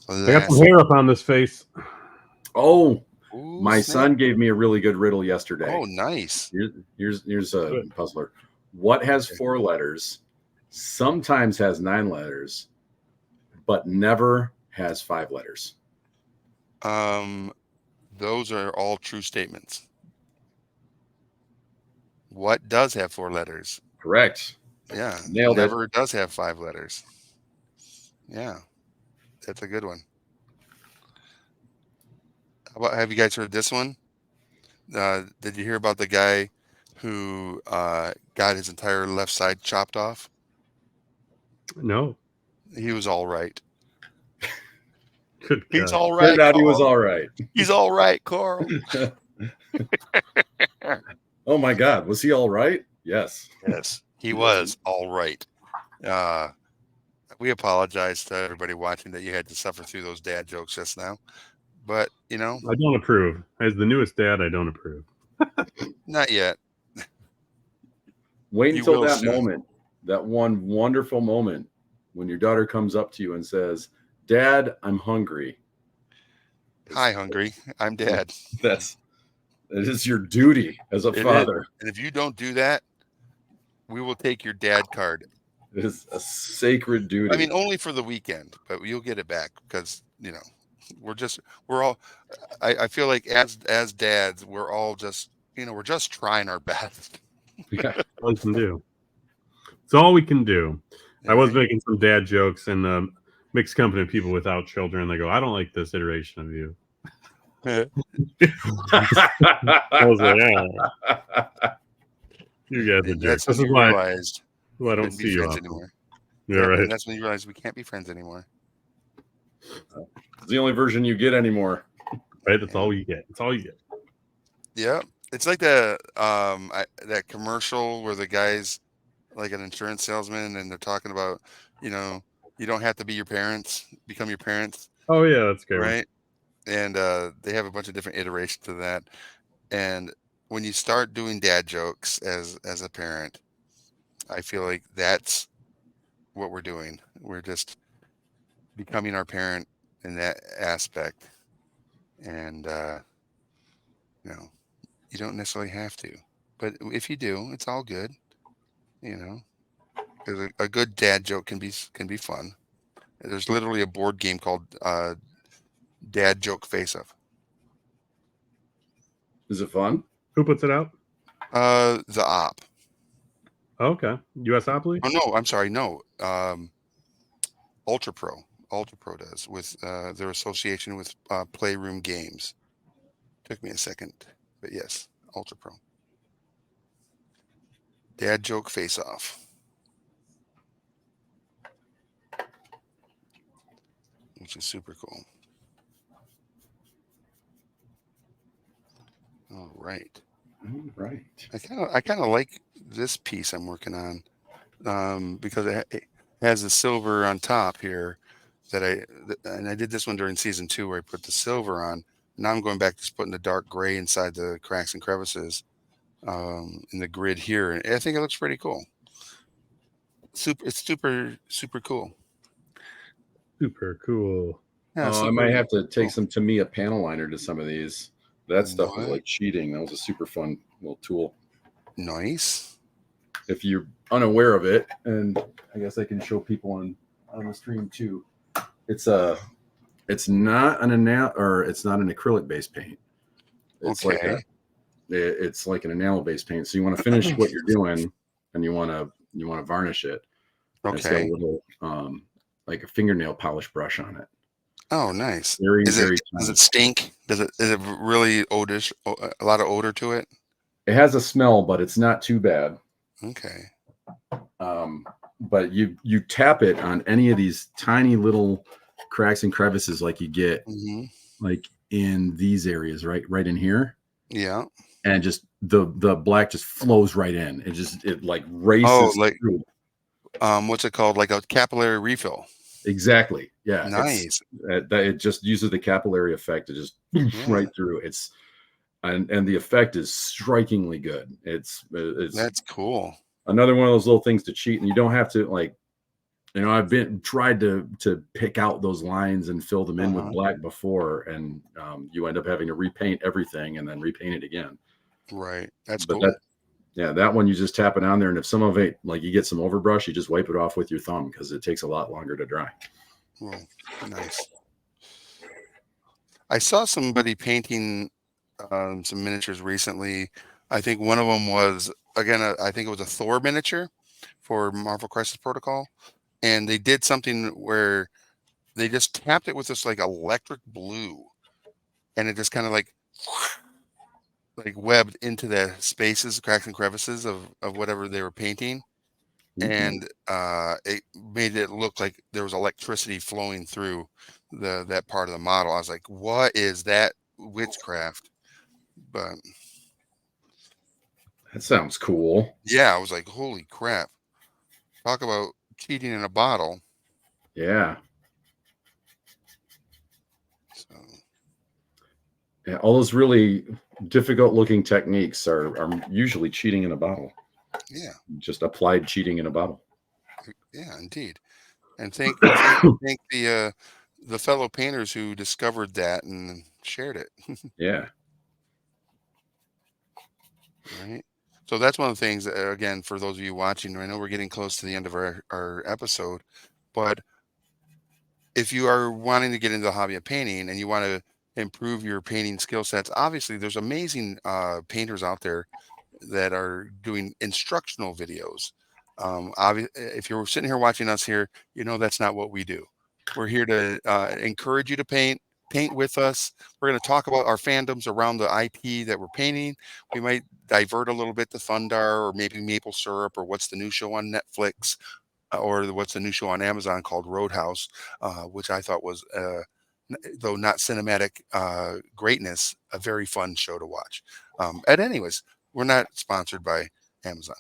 I got some hair up on this face. Oh, my son gave me a really good riddle yesterday. Oh, nice. Here's a puzzler. What has 4 letters, sometimes has 9 letters, but never has 5 letters? Those are all true statements. What does have 4 letters? Correct. Yeah. Nailed it. Never does have 5 letters. Yeah, that's a good one. Have you guys heard this one? Did you hear about the guy who got his entire left side chopped off? No. He was all right. Good He's God. all Turned right, out he was Carl. all right. He's all right, Carl. Oh my God, was he all right? Yes. Yes, he was all right. Uh, we apologize to everybody watching that you had to suffer through those dad jokes just now, but I don't approve. As the newest dad, I don't approve. not yet. Wait You until will that soon. moment, that one wonderful moment when your daughter comes up to you and says, "Dad, I'm hungry." Hi, hungry. I'm dad. It is your duty as a It is. father. And if you don't do that, we will take your dad card. It is a sacred duty. I mean, only for the weekend, but you'll get it back because we're all. I feel like as dads, we're all just we're just trying our best. Yeah. All we can do. It's all we can do. I was Right? making some dad jokes and mixed company of people without children. They go, I don't like this iteration of you. I was like, yeah, you guys are And jerks. that's when This is you why realized I we don't couldn't be see you friends often. anymore. Yeah, Yep, right. and that's when you realize we can't be friends anymore. It's the only version you get anymore. Right. That's all you get. That's all you get. Yeah, it's like that commercial where the guy's like an insurance salesman and they're talking about, you don't have to be your parents, become your parents, Oh yeah, that's a good one. right? And they have a bunch of different iterations of that. And when you start doing dad jokes as a parent, I feel like that's what we're doing. We're just becoming our parent in that aspect. And you know, you don't necessarily have to. But if you do, it's all good, you know. Because a good dad joke can be fun. There's literally a board game called Dad Joke Face Off. Is it fun? Who puts it out? The op. Oh, okay. USopoly? Oh no, I'm sorry, no. Ultra Pro. Ultra Pro does with their association with Playroom Games. Took me a second, but yes, Ultra Pro. Dad Joke Face Off. Which is super cool. All right. All right. I kind of like this piece I'm working on because it has the silver on top here and I did this one during season 2 where I put the silver on. Now I'm going back to just putting the dark gray inside the cracks and crevices in the grid here, and I think it looks pretty cool. It's super cool. Super cool. Yeah, I super might have to take cool. some Tamiya panel liner to some of these. That stuff was What? like cheating. That was a super fun little tool. Nice. If you're unaware of it, and I guess I can show people on the stream too. It's not an it's not an acrylic based paint. It's Okay. it's like an enamel based paint. So you want to finish what you're doing, and you want to varnish it. And it's got a Okay. little like a fingernail polish brush on it. Oh, nice. Very Does very it tiny. stink? Is it really odorish? A lot of odor to it? It has a smell, but it's not too bad. Okay. But you tap it on any of these tiny little cracks and crevices like you get Hmm. like in these areas, right in here, Yeah. and just the black just flows right in. It like Oh, races like through. what's it called? Like a capillary refill. Exactly. Yeah. Nice. It just uses the capillary effect to just Yeah. right through. And the effect is strikingly good. It's That's cool. another one of those little things to cheat, and you don't have to like, I've tried to pick out those lines and fill them in with black before, and you end up having to repaint everything and then repaint it again. Right. That's But cool. that one you just tap it on there, and if some of it, like you get some overbrush, you just wipe it off with your thumb because it takes a lot longer to dry. Well, nice. I saw somebody painting some miniatures recently. I think one of them was again. I think it was a Thor miniature for Marvel Crisis Protocol, and they did something where they just tapped it with this like electric blue, and it just kind of like webbed into the spaces, cracks and crevices of whatever they were painting, Mhm. and it made it look like there was electricity flowing through that part of the model. I was like, "What is that witchcraft?" But That sounds cool. yeah, I was like, "Holy crap! Talk about cheating in a bottle." Yeah. So Yeah, all those really difficult looking techniques are usually cheating in a bottle. yeah, Just applied cheating in a bottle. yeah, indeed. And thank the fellow painters who discovered that and shared it. Yeah. Right. So that's one of the things, again, for those of you watching, I know we're getting close to the end of our episode, but if you are wanting to get into the hobby of painting and you want to improve your painting skill sets, obviously there's amazing painters out there that are doing instructional videos. If you're sitting here watching us here, you know that's not what we do. We're here to encourage you to paint with us. We're going to talk about our fandoms around the IP that we're painting. We might divert a little bit to Thundar or maybe Maple Syrup or what's the new show on Netflix or what's the new show on Amazon called Roadhouse, which I thought was, though not cinematic greatness, a very fun show to watch. And anyways, we're not sponsored by Amazon.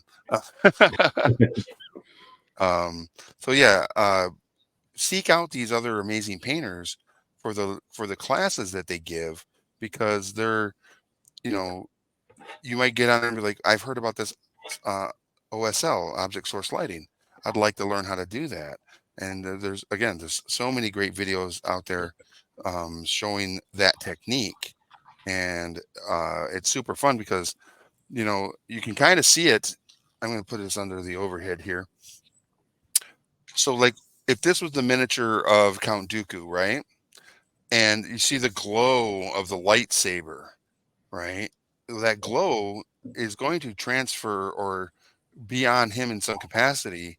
Um, so yeah, seek out these other amazing painters for the classes that they give because they're, you know, you might get on there and be like, I've heard about this uh, OSL, object source lighting. I'd like to learn how to do that. And there's so many great videos out there showing that technique. And it's super fun because, you can kind of see it. I'm going to put this under the overhead here. So, like, if this was the miniature of Count Dooku, right? And you see the glow of the lightsaber, right? That glow is going to transfer or be on him in some capacity.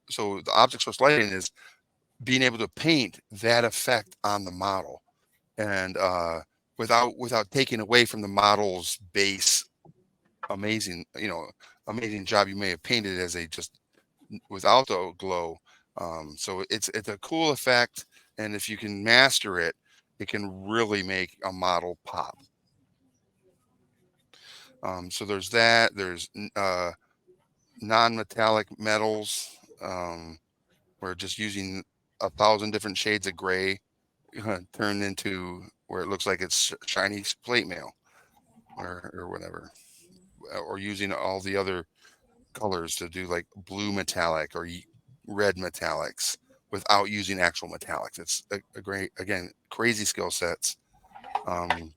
So the object source lighting is being able to paint that effect on the model and without taking away from the model's base amazing, amazing job you may have painted as a just without the glow. So it's a cool effect, and if you can master it, it can really make a model pop. So there's that. There's non-metallic metals. We're just using 1,000 different shades of gray turned into where it looks like it's shiny plate mail or whatever, or using all the other colors to do like blue metallic or red metallics without using actual metallics. It's a great, again, crazy skill sets. Um,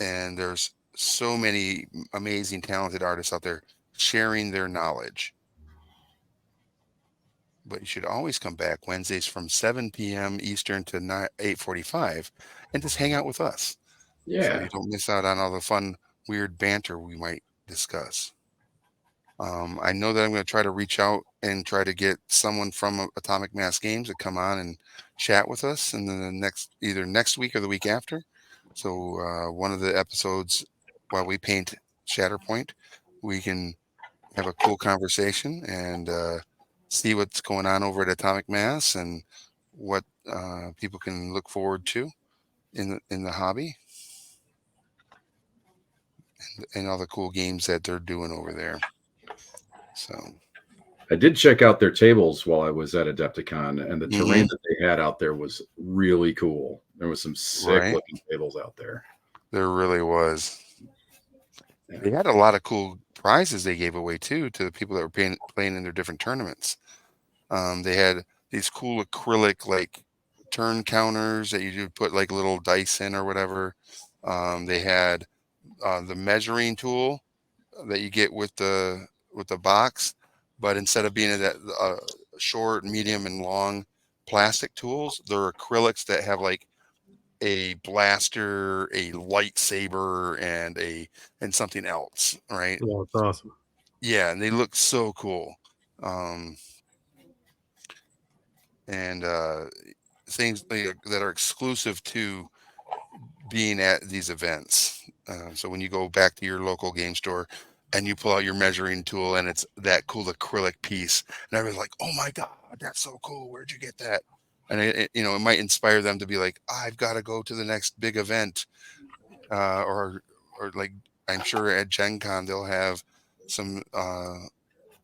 and there's so many amazing, talented artists out there sharing their knowledge. But you should always come back Wednesdays from 7 p.m. Eastern to 8:45 and just hang out with us so Yeah. you don't miss out on all the fun, weird banter we might discuss. I know that I'm going to try to reach out and try to get someone from Atomic Mass Games to come on and chat with us in the either next week or the week after. So one of the episodes while we paint Shatterpoint, we can have a cool conversation and see what's going on over at Atomic Mass and what people can look forward to in the hobby and all the cool games that they're doing over there. So I did check out their tables while I was at Adepticon, and the terrain mhm, that they had out there was really cool. There was some sick right, looking tables out there. there really was. Yeah. They had a lot of cool prizes they gave away too to the people that were playing in their different tournaments. They had these cool acrylic like turn counters that you could put like little dice in or whatever. They had the measuring tool that you get with the box, but instead of being that short, medium, and long plastic tools, they're acrylics that have like a blaster, a lightsaber, and something else, right? Oh, it's awesome. Yeah, and they look so cool. Um, and things that are exclusive to being at these events. So when you go back to your local game store and you pull out your measuring tool and it's that cool acrylic piece, and everyone's like, "Oh my God, that's so cool! Where'd you get that?" And it might inspire them to be like, "I've got to go to the next big event," or like I'm sure at Gen Con they'll have some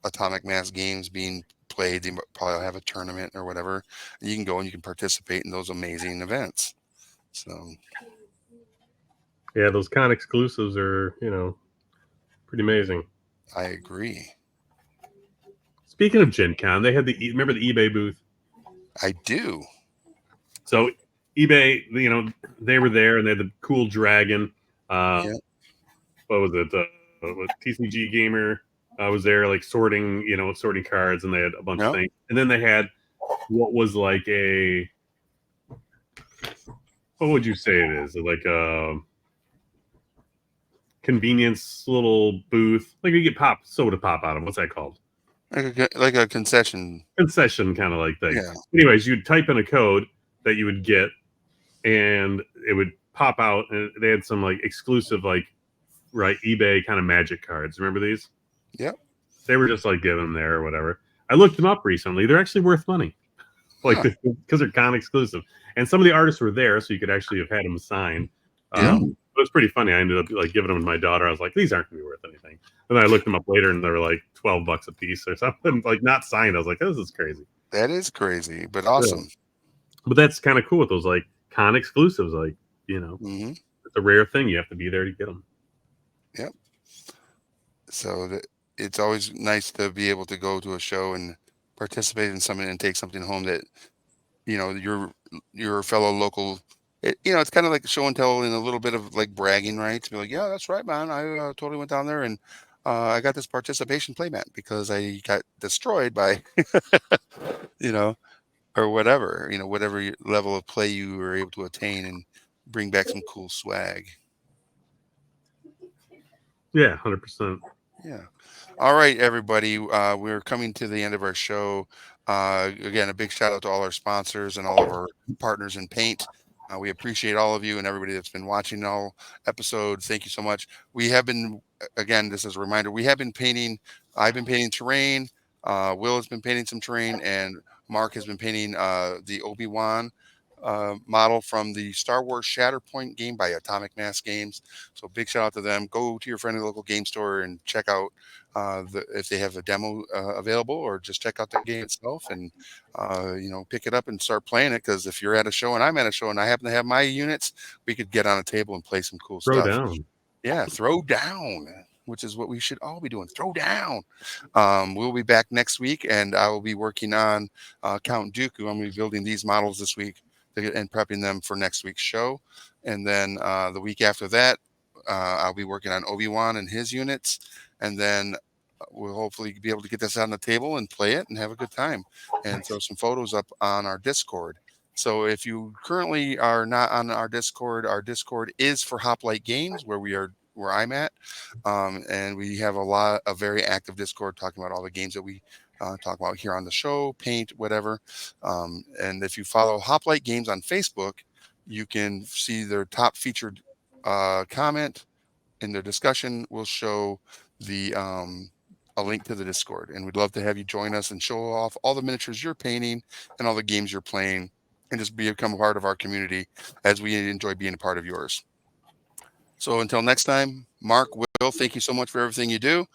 atomic mass games being played. They probably have a tournament or whatever. And you can go and you can participate in those amazing events. So Yeah, those con exclusives are, pretty amazing. I agree. Speaking of Gen Con, they had remember the eBay booth? I do. So eBay, they were there and they had the cool dragon. Uh, Yeah. what was it? What TCG Gamer was there, like sorting cards, and they had a bunch of No. things. And then they had what was like what would you say it is? Like a convenience little booth, like you get soda pop out of them. What's that called? Like a concession. Concession kind of like thing. Yeah. Anyways, you'd type in a code that you would get, and it would pop out, and they had some like exclusive eBay kind of magic cards. Remember these? Yep. They were just like giving them there or whatever. I looked them up recently. They're actually worth money, like Huh. because they're con exclusive. And some of the artists were there, so you could actually have had them signed. Yeah. It was pretty funny. I ended up like giving them to my daughter. I was like, these aren't gonna be worth anything. And then I looked them up later, and they were like $12 a piece or something, like not signed. I was like, this is crazy. That is crazy, but Yeah. awesome. But that's kind of cool with those like con exclusives. Like Hmm. it's a rare thing. You have to be there to get them. Yep. So it's always nice to be able to go to a show and participate in something and take something home that your fellow local. It's kind of like show and tell and a little bit of like bragging, right? To be like, yeah, that's right, man. I totally went down there and I got this participation playmat because I got destroyed by, you know, or whatever, whatever level of play you were able to attain and bring back some cool swag. Yeah, 100%. Yeah. All right, everybody. We're coming to the end of our show. Again, a big shout out to all our sponsors and all of our partners in paint. We appreciate all of you and everybody that's been watching all episode. Thank you so much. We have been, again, this is a reminder, we have been painting, I've been painting terrain. Will has been painting some terrain, and Mark has been painting the Obi-Wan model from the Star Wars Shatterpoint game by Atomic Mass Games. So big shout out to them. Go to your friendly local game store and check out if they have a demo available, or just check out the game itself and pick it up and start playing it. Because if you're at a show and I'm at a show and I happen to have my units, we could get on a table and play some cool Throw stuff. down. Yeah, throw down, which is what we should all be doing. Throw down. We'll be back next week, and I will be working on Count Dooku. I'm going to be building these models this week and prepping them for next week's show. And then the week after that, I'll be working on Obi-Wan and his units. And then we'll hopefully be able to get this on the table and play it and have a good time and throw some photos up on our Discord. So if you currently are not on our Discord is for Hoplite Games, where I'm at, and we have a very active Discord talking about all the games that we talk about here on the show, paint, whatever. And if you follow Hoplite Games on Facebook, you can see their top featured comment in their discussion. Will show the a link to the Discord, and we'd love to have you join us and show off all the miniatures you're painting and all the games you're playing, and just become a part of our community as we enjoy being a part of yours. So until next time, Mark, Will, thank you so much for everything you do.